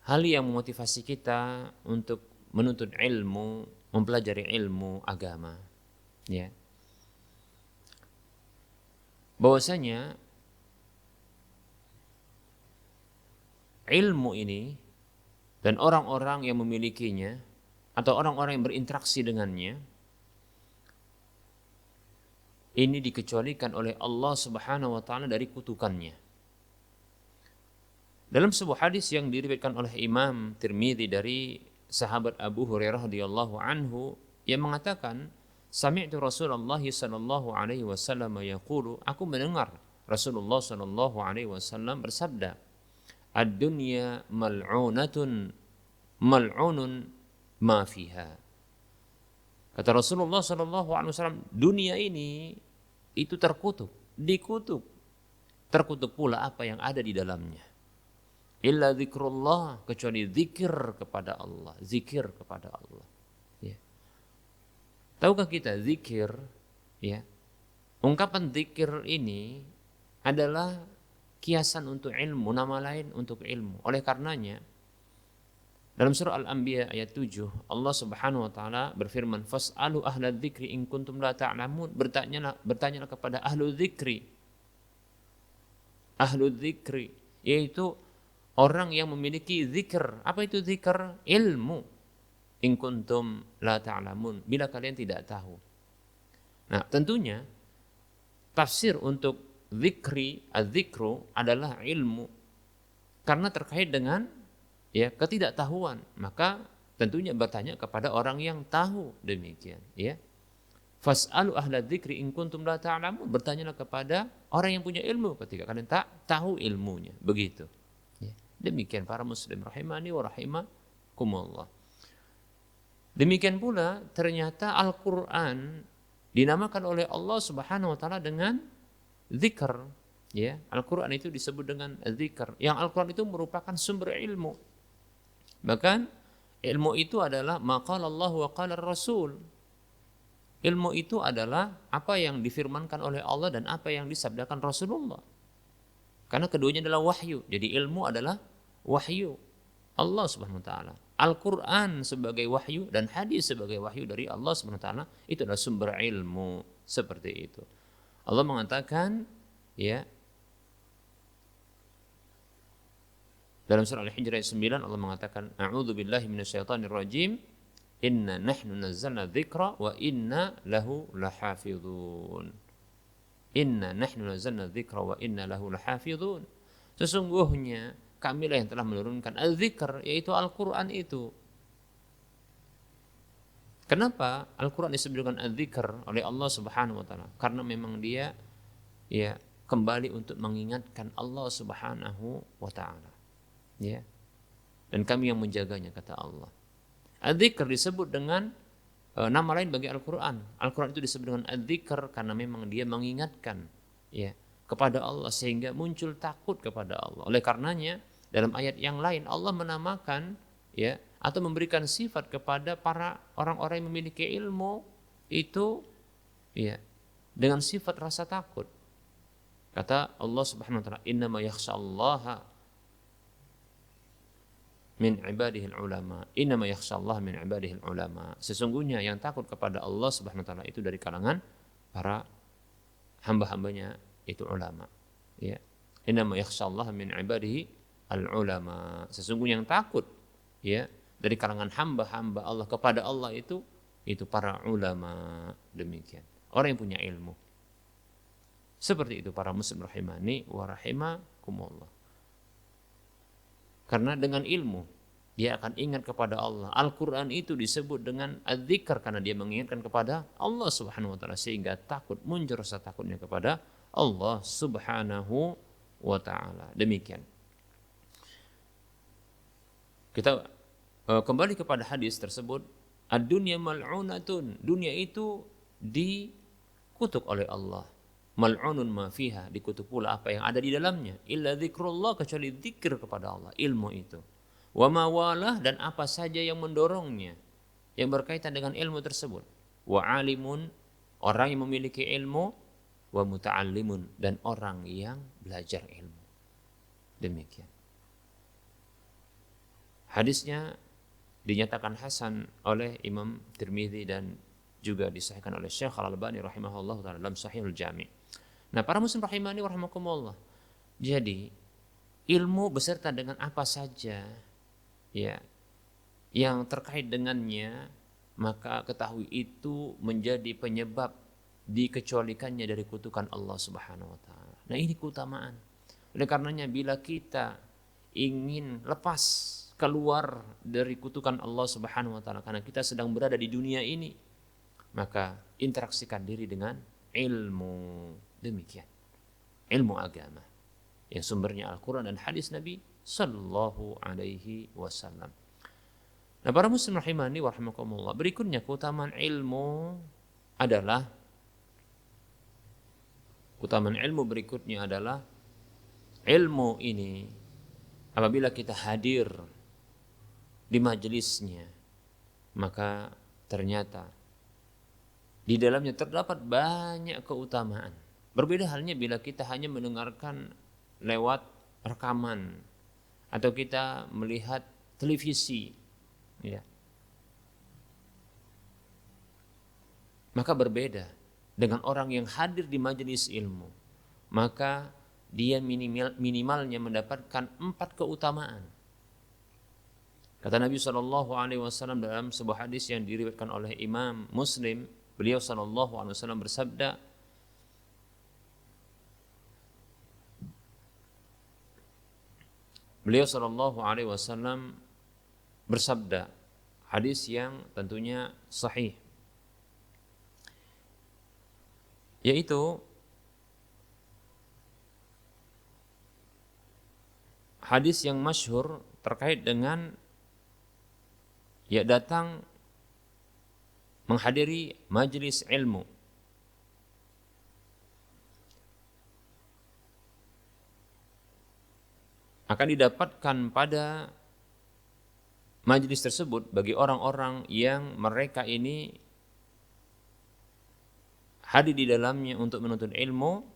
hal yang memotivasi kita untuk menuntut ilmu, mempelajari ilmu agama, ya. Bahwasanya ilmu ini dan orang-orang yang memilikinya atau orang-orang yang berinteraksi dengannya ini dikecualikan oleh Allah Subhanahu wa taala dari kutukannya. Dalam sebuah hadis yang diriwayatkan oleh Imam Tirmidzi dari sahabat Abu Hurairah radhiyallahu anhu yang mengatakan, sami'tu Rasulullah sallallahu alaihi wasallam yaqulu, aku mendengar Rasulullah sallallahu alaihi wasallam bersabda, ad-dunya mal'unatun mal'unun ma fiha. Kata Rasulullah sallallahu alaihi wasallam, dunia ini itu terkutuk, dikutuk. Terkutuk pula apa yang ada di dalamnya. Illa zikrullah, kecuali zikir kepada Allah, zikir kepada Allah. Ya. Tahukah kita zikir, ya? Ungkapan zikir ini adalah kiasan untuk ilmu, nama lain untuk ilmu. Oleh karenanya dalam surah Al-Anbiya ayat 7 Allah Subhanahu wa taala berfirman, fas'alu ahla dzikri in kuntum la ta'lamun, bertanyalah kepada ahlu dzikri. Ahlu dzikri yaitu orang yang memiliki zikr. Apa itu zikr? Ilmu. In kuntum la ta'lamun, bila kalian tidak tahu. Nah, tentunya tafsir untuk zikri, az-zikru adalah ilmu. Karena terkait dengan ya ketidaktahuan, maka tentunya bertanya kepada orang yang tahu, demikian, ya. Fas'alu ahla dzikri in kuntum la ta'lamun, bertanyalah kepada orang yang punya ilmu ketika kalian tak tahu ilmunya, begitu. Ya. Demikian para muslim rahimani wa rahimakumullah. Demikian pula ternyata Al-Qur'an dinamakan oleh Allah Subhanahu wa taala dengan zikr, ya. Al-Qur'an itu disebut dengan zikr. Yang Al-Qur'an itu merupakan sumber ilmu. Bahkan ilmu itu adalah maqala Allah wa qala Rasul. Ilmu itu adalah apa yang difirmankan oleh Allah dan apa yang disabdakan Rasulullah. Karena keduanya adalah wahyu. Jadi ilmu adalah wahyu Allah Subhanahu wa taala. Al-Qur'an sebagai wahyu dan hadis sebagai wahyu dari Allah Subhanahu wa taala itu adalah sumber ilmu, seperti itu. Allah mengatakan, ya, dalam surah Al-Hijr ayat 9 Allah mengatakan, a'udzu billahi minasyaitonir rajim, inna nahnu nazzalna dzikra wa inna lahu lahafizun. Inna nahnu nazzalna dzikra wa inna lahu lahafizun. Sesungguhnya kamilah yang telah menurunkan al-dzikr, yaitu Al-Qur'an itu. Kenapa Al-Qur'an disebut dengan al-dzikr oleh Allah Subhanahu wa taala? Karena memang dia, ya, kembali untuk mengingatkan Allah Subhanahu wa taala. Ya. Dan kami yang menjaganya, kata Allah. Al-dzikr disebut dengan nama lain bagi Al-Qur'an. Al-Qur'an itu disebut dengan al-dzikr karena memang dia mengingatkan, ya, kepada Allah sehingga muncul takut kepada Allah. Oleh karenanya dalam ayat yang lain Allah menamakan, ya, atau memberikan sifat kepada para orang-orang yang memiliki ilmu itu, ya, dengan sifat rasa takut. Kata Allah Subhanahu wa taala, innama yakhshallaha min ibadihil ulama. Innama yakhshallaha min ibadihil ulama. Sesungguhnya yang takut kepada Allah Subhanahu wa taala itu dari kalangan para hamba-hambanya, itu ulama. Ya. Innama yakhshallaha min ibadihi al-ulama. Sesungguhnya yang takut, ya, dari kalangan hamba-hamba Allah kepada Allah itu para ulama. Demikian. Orang yang punya ilmu. Seperti itu para muslim rahimani wa rahimakumullah. Karena dengan ilmu dia akan ingat kepada Allah. Al-Qur'an itu disebut dengan az-zikr karena dia mengingatkan kepada Allah Subhanahu wa taala sehingga takut, muncul rasa takutnya kepada Allah Subhanahu wa taala. Demikian. Kita kembali kepada hadis tersebut, ad-dunya mal'unatun. Dunia itu dikutuk oleh Allah. Mal'unun ma fiha, dikutuk pula apa yang ada di dalamnya. Illa dzikrullah, kecuali zikir kepada Allah, ilmu itu. Wa ma walah, dan apa saja yang mendorongnya, yang berkaitan dengan ilmu tersebut. Wa alimun, orang yang memiliki ilmu. Wa muta'allimun, dan orang yang belajar ilmu. Demikian. Hadisnya dinyatakan hasan oleh Imam Tirmidzi dan juga disahihkan oleh Syekh Al-Albani rahimahullah taala dalam Sahihul Jami'. Nah, para muslim rahimani wa rahimakumullah. Jadi, ilmu beserta dengan apa saja, ya, yang terkait dengannya, maka ketahui itu menjadi penyebab dikecualikannya dari kutukan Allah Subhanahu wa taala. Nah, ini keutamaan. Oleh karenanya bila kita ingin lepas keluar dari kutukan Allah Subhanahu wa taala karena kita sedang berada di dunia ini, maka interaksikan diri dengan ilmu. Demikian. Ilmu agama yang sumbernya Al-Qur'an dan hadis Nabi sallallahu alaihi wasallam. Nah, para muslim rahimani wa rahimakumullah, berikutnya keutamaan ilmu adalah ilmu ini apabila kita hadir di majelisnya, maka ternyata di dalamnya terdapat banyak keutamaan. Berbeda halnya bila kita hanya mendengarkan lewat rekaman atau kita melihat televisi, ya. Maka berbeda dengan orang yang hadir di majelis ilmu, maka dia minimalnya mendapatkan 4 keutamaan. Kata Nabi SAW dalam sebuah hadis yang diriwayatkan oleh Imam Muslim, beliau SAW bersabda, hadis yang tentunya sahih, yaitu hadis yang masyhur terkait dengan datang menghadiri majelis ilmu. Akan didapatkan pada majelis tersebut bagi orang-orang yang mereka ini hadir di dalamnya untuk menuntut ilmu.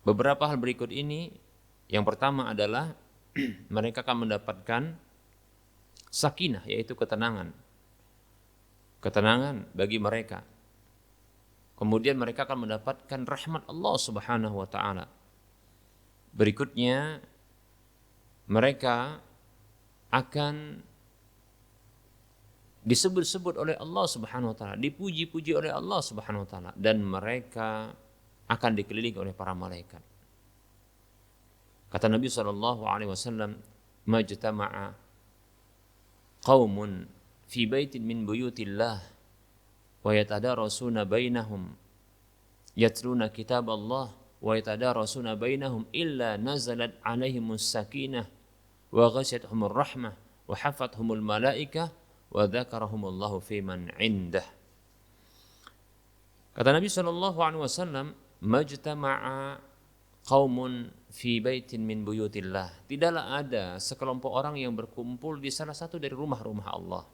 Beberapa hal berikut ini. Yang pertama adalah mereka akan mendapatkan sakinah, yaitu ketenangan. Ketenangan bagi mereka. Kemudian mereka akan mendapatkan rahmat Allah Subhanahu wa taala. Berikutnya mereka akan disebut-sebut oleh Allah Subhanahu wa taala, dipuji-puji oleh Allah Subhanahu wa taala, dan mereka akan dikelilingi oleh para malaikat. Kata Nabi SAW, majtama'a qaumun fi baitin min buyutillah wa yatadarasuna bainahum yatluna kitab Allah wa yatadarasuna bainahum illa nazalat alaihimus sakinah wa ghasyiyatuhumur rahmah wa hafathumul malaikah wa dzakarahumullahu fi man indah. Kata Nabi SAW, majtama'a qaumun fi baitin min buyutillah. Tidaklah ada sekelompok orang yang berkumpul di salah satu dari rumah-rumah Allah.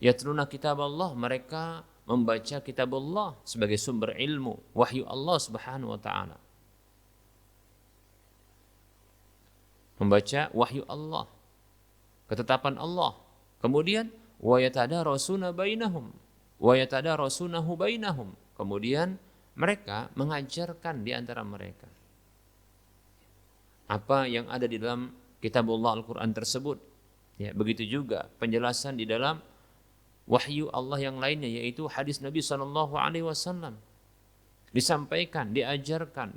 Yatluna kitab Allah, mereka membaca kitab Allah sebagai sumber ilmu, wahyu Allah Subhanahu wa taala. Membaca wahyu Allah, ketetapan Allah. Kemudian wa yatadarasuna bainahum wa yatadarasunahu bainahum. Kemudian mereka mengajarkan di antara mereka apa yang ada di dalam kitabullah Al-Quran tersebut. Ya, begitu juga penjelasan di dalam wahyu Allah yang lainnya, yaitu hadis Nabi SAW. Disampaikan, diajarkan,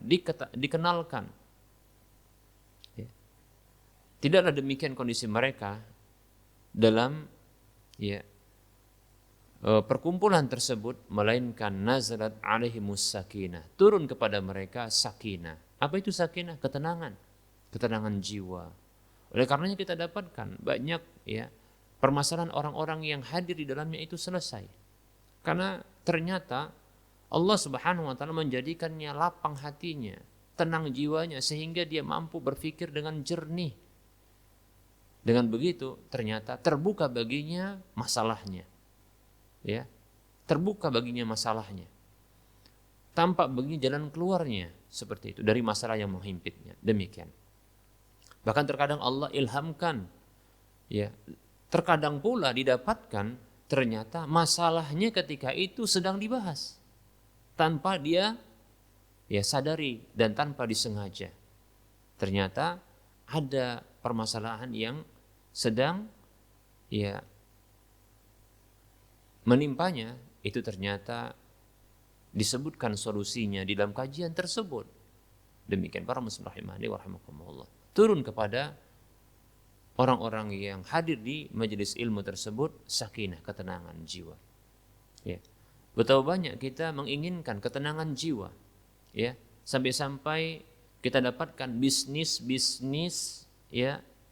dikenalkan. Ya. Tidaklah demikian kondisi mereka dalam perkumpulan tersebut, melainkan nazalat alaihimus sakinah, turun kepada mereka sakinah. Apa itu sakinah? Ketenangan, ketenangan jiwa. Oleh karenanya kita dapatkan banyak permasalahan orang-orang yang hadir di dalamnya itu selesai, karena ternyata Allah Subhanahu wa taala menjadikannya lapang hatinya, tenang jiwanya, sehingga dia mampu berpikir dengan jernih. Dengan begitu ternyata terbuka baginya masalahnya. Ya, terbuka baginya masalahnya, tampak baginya jalan keluarnya, seperti itu, dari masalah yang menghimpitnya. Demikian. Bahkan terkadang Allah ilhamkan, terkadang pula didapatkan ternyata masalahnya ketika itu sedang dibahas tanpa dia sadari dan tanpa disengaja. Ternyata ada permasalahan yang sedang menimpanya, itu ternyata disebutkan solusinya di dalam kajian tersebut. Demikian para muslim rahimani wa rahimakumullah. Turun kepada orang-orang yang hadir di majelis ilmu tersebut sakinah, ketenangan jiwa. Ya. Betapa banyak kita menginginkan ketenangan jiwa, sampai-sampai kita dapatkan bisnis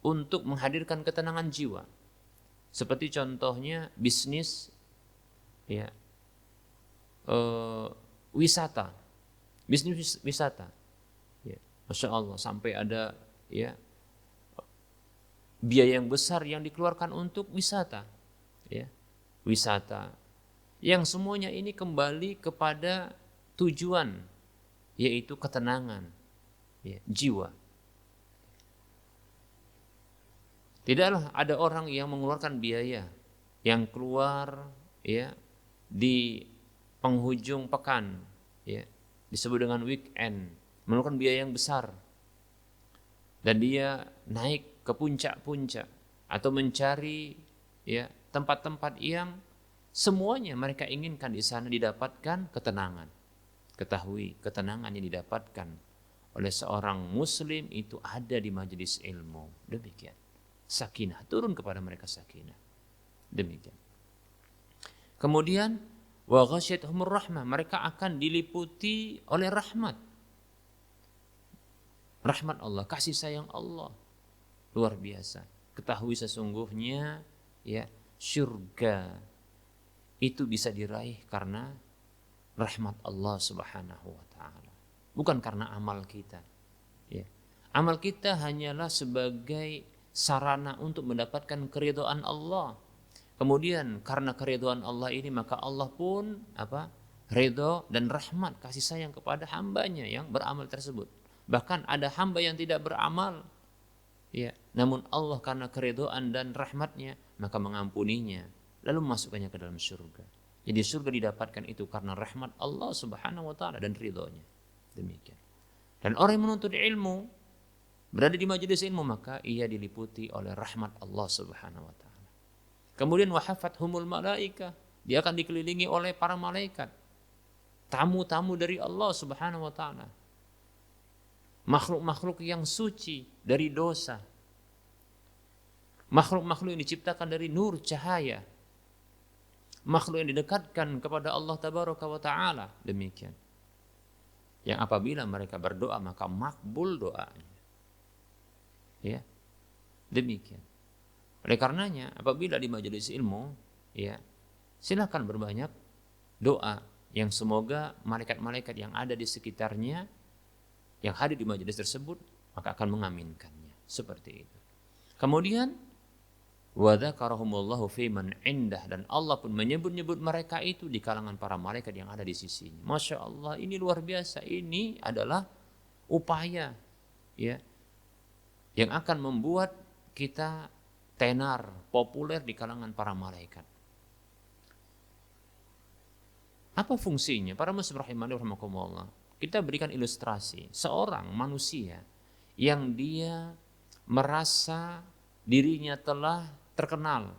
untuk menghadirkan ketenangan jiwa. Seperti contohnya bisnis wisata, bisnis wisata. Masya Allah, sampai ada biaya yang besar yang dikeluarkan untuk wisata, wisata yang semuanya ini kembali kepada tujuan, yaitu ketenangan jiwa. Tidaklah ada orang yang mengeluarkan biaya yang keluar di penghujung pekan, disebut dengan weekend, mengeluarkan biaya yang besar, dan dia naik ke puncak-puncak atau mencari tempat-tempat yang semuanya mereka inginkan di sana didapatkan ketenangan. Ketahui, ketenangan yang didapatkan oleh seorang muslim itu ada di majelis ilmu. Demikian. Sakinah, turun kepada mereka sakinah. Demikian. Kemudian wa ghasyiyatuhumur rahmah, mereka akan diliputi oleh rahmat. rahmat Allah, kasih sayang Allah luar biasa. Ketahui sesungguhnya ya, surga itu bisa diraih karena rahmat Allah Subhanahu wa taala, bukan karena amal kita. Ya. Amal kita hanyalah sebagai sarana untuk mendapatkan keridhaan Allah. Kemudian karena keridhaan Allah ini maka Allah pun ridho dan rahmat kasih sayang kepada hambanya yang beramal tersebut. Bahkan ada hamba yang tidak beramal, ya, namun Allah karena keridhaan dan rahmatnya maka mengampuninya, lalu masukkannya ke dalam surga. Jadi surga didapatkan itu karena rahmat Allah Subhanahu wa taala dan ridhonya. Demikian. Dan orang yang menuntut ilmu berada di majelis ilmu maka ia diliputi oleh rahmat Allah Subhanahu wa taala. Kemudian wahafathumul malaika, dia akan dikelilingi oleh para malaikat. Tamu-tamu dari Allah Subhanahu wa taala. Makhluk-makhluk yang suci dari dosa. Makhluk-makhluk yang diciptakan dari nur cahaya. Makhluk yang didekatkan kepada Allah Tabaraka wa taala. Demikian. Yang apabila mereka berdoa maka makbul doanya. Ya. Demikian. Oleh karenanya apabila di majelis ilmu, ya, silakan berbanyak doa yang semoga malaikat-malaikat yang ada di sekitarnya yang hadir di majelis tersebut maka akan mengaminkannya. Seperti itu. Kemudian wa dzakarahumullahu fi man indah, dan Allah pun menyebut-nyebut mereka itu di kalangan para malaikat yang ada di sisinya. Masya Allah, ini luar biasa. Ini adalah upaya, ya, yang akan membuat kita tenar, populer di kalangan para malaikat. Apa fungsinya? Para muslim rahimani rahimakumullah. Kita berikan ilustrasi. Seorang manusia yang dia merasa dirinya telah terkenal.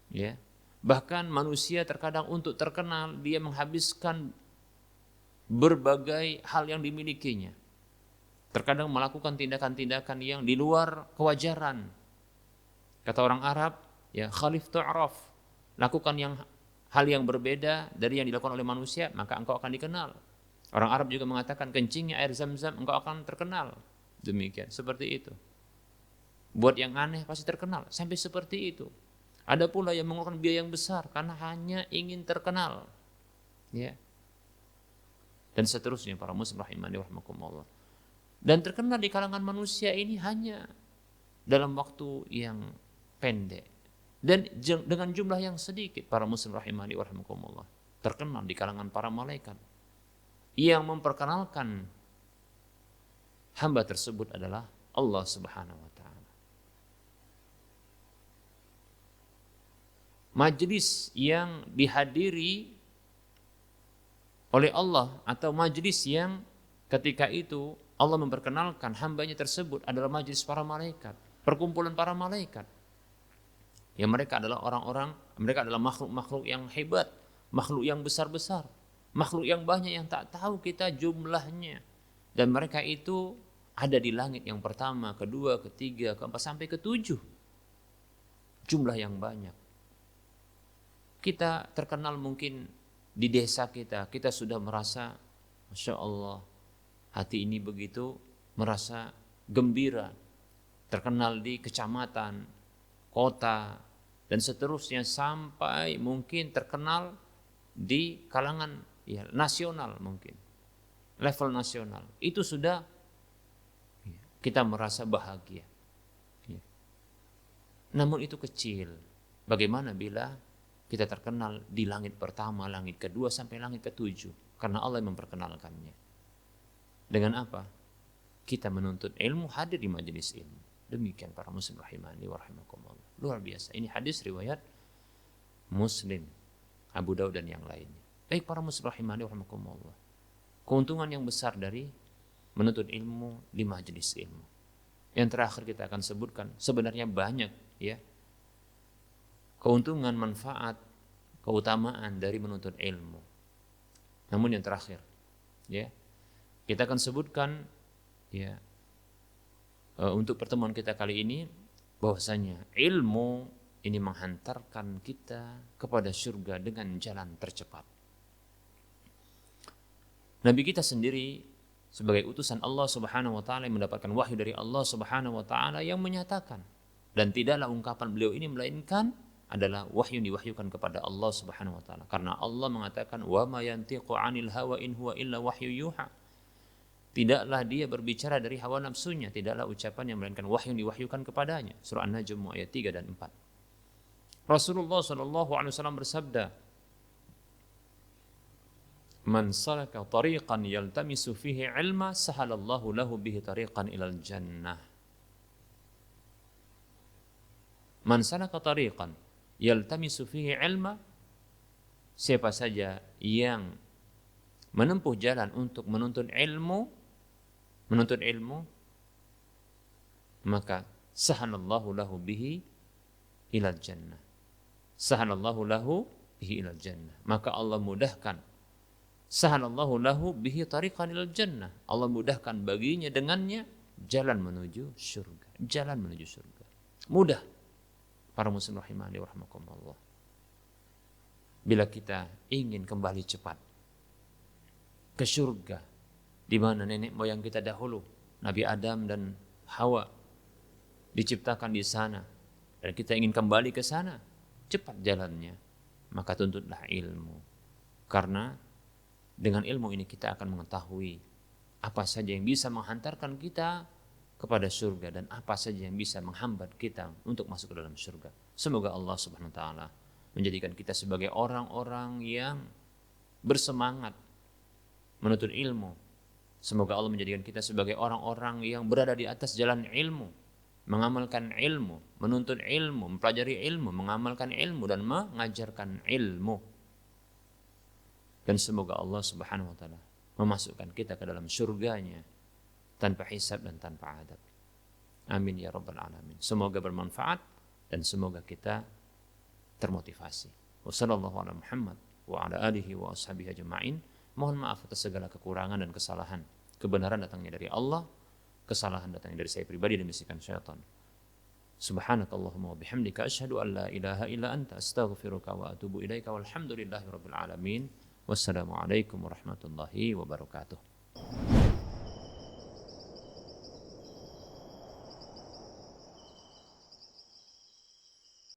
Ya. Bahkan manusia terkadang untuk terkenal dia menghabiskan berbagai hal yang dimilikinya. Terkadang melakukan tindakan-tindakan yang di luar kewajaran. Kata orang Arab, ya, khalif tu'raf, lakukan hal yang berbeda dari yang dilakukan oleh manusia, maka engkau akan dikenal. Orang Arab juga mengatakan kencingnya air zam-zam, engkau akan terkenal. Demikian, seperti itu. Buat yang aneh pasti terkenal, sampai seperti itu. Ada pula yang mengeluarkan biaya yang besar karena hanya ingin terkenal. Ya. Dan seterusnya para muslim rahimani rahimakumullah. Dan terkenal di kalangan manusia ini hanya dalam waktu yang pendek dan dengan jumlah yang sedikit. Para muslim rahimani rahimakumullah, terkenal di kalangan para malaikat. Yang memperkenalkan hamba tersebut adalah Allah Subhanahu wa taala. Majlis yang dihadiri oleh Allah atau majlis yang ketika itu Allah memperkenalkan hambanya tersebut adalah majlis para malaikat, perkumpulan para malaikat. Yang mereka adalah orang-orang, mereka adalah makhluk-makhluk yang hebat, makhluk yang besar-besar, makhluk yang banyak yang tak tahu kita jumlahnya. Dan mereka itu ada di langit yang pertama, kedua, ketiga, keempat, sampai ketujuh. Jumlah yang banyak. Kita terkenal mungkin di desa kita sudah merasa, Masya Allah, hati ini begitu merasa gembira. Terkenal di kecamatan, kota, dan seterusnya sampai mungkin terkenal di kalangan ya, nasional mungkin. Level nasional. Itu sudah kita merasa bahagia. Ya. Namun itu kecil. Bagaimana bila kita terkenal di langit pertama, langit kedua, sampai langit ketujuh. Karena Allah yang memperkenalkannya. Dengan apa? Kita menuntut ilmu, hadir di majelis ilmu. Demikian para muslim rahimani wa rahimakumullah. Luar biasa. Ini hadis riwayat Muslim, Abu Daud dan yang lainnya. Baik para muslim rahimani wa rahimakumullah. Keuntungan yang besar dari menuntut ilmu di majelis ilmu. Yang terakhir kita akan sebutkan, sebenarnya banyak ya keuntungan, manfaat, keutamaan dari menuntut ilmu. Namun yang terakhir ya kita akan sebutkan ya untuk pertemuan kita kali ini bahwasanya ilmu ini menghantarkan kita kepada surga dengan jalan tercepat. Nabi kita sendiri sebagai utusan Allah Subhanahu wa taala yang mendapatkan wahyu dari Allah Subhanahu wa taala yang menyatakan, dan tidaklah ungkapan beliau ini melainkan adalah wahyu yang diwahyukan kepada Allah Subhanahu wa taala, karena Allah mengatakan wa ma yantiqu 'anil hawa in huwa illa wahyu yuha. Tidaklah dia berbicara dari hawa nafsunya, tidaklah ucapan yang melainkan wahyu yang diwahyukan kepadanya. Surah An-Najm ayat 3 dan 4. Rasulullah sallallahu alaihi wasallam bersabda, "Man salaka tariqan yaltamisu fihi 'ilma, sahalallahu lahu bihi tariqan ilal jannah." Man salaka tariqan yaltamisu fihi 'ilma, siapa saja yang menempuh jalan untuk menuntut ilmu, maka sahalallahu lahu bihi ilal jannah. Sahalallahu lahu bihi ilal jannah. Maka Allah mudahkan. Sahalallahu lahu bihi tariqan ilal jannah. Allah mudahkan baginya dengannya jalan menuju surga. Jalan menuju surga. Mudah. Para muslim rahimani wa rahmakumullah. Bila kita ingin kembali cepat ke surga, di mana nenek moyang kita dahulu, Nabi Adam dan Hawa diciptakan di sana, dan kita ingin kembali ke sana, cepat jalannya, maka tuntutlah ilmu. Karena dengan ilmu ini kita akan mengetahui apa saja yang bisa menghantarkan kita kepada surga dan apa saja yang bisa menghambat kita untuk masuk ke dalam surga. Semoga Allah Subhanahu wa taala menjadikan kita sebagai orang-orang yang bersemangat menuntut ilmu. Semoga Allah menjadikan kita sebagai orang-orang yang berada di atas jalan ilmu, mengamalkan ilmu, menuntut ilmu, mempelajari ilmu, mengamalkan ilmu dan mengajarkan ilmu. Dan semoga Allah Subhanahu wa taala memasukkan kita ke dalam surganya tanpa hisab dan tanpa adab. Amin ya rabbal alamin. Semoga bermanfaat dan semoga kita termotivasi. Wassallallahu ala Muhammad wa ala alihi wa ashabihi ajma'in. Mohon maaf atas segala kekurangan dan kesalahan. Kebenaran datangnya dari Allah, kesalahan datangnya dari saya pribadi dan bisikan syaitan. Subhanakallahumma wa bihamdika asyhadu an la ilaha illa anta astaghfiruka wa atubu ilaika walhamdulillahi rabbil alamin. Wassalamualaikum warahmatullahi wabarakatuh.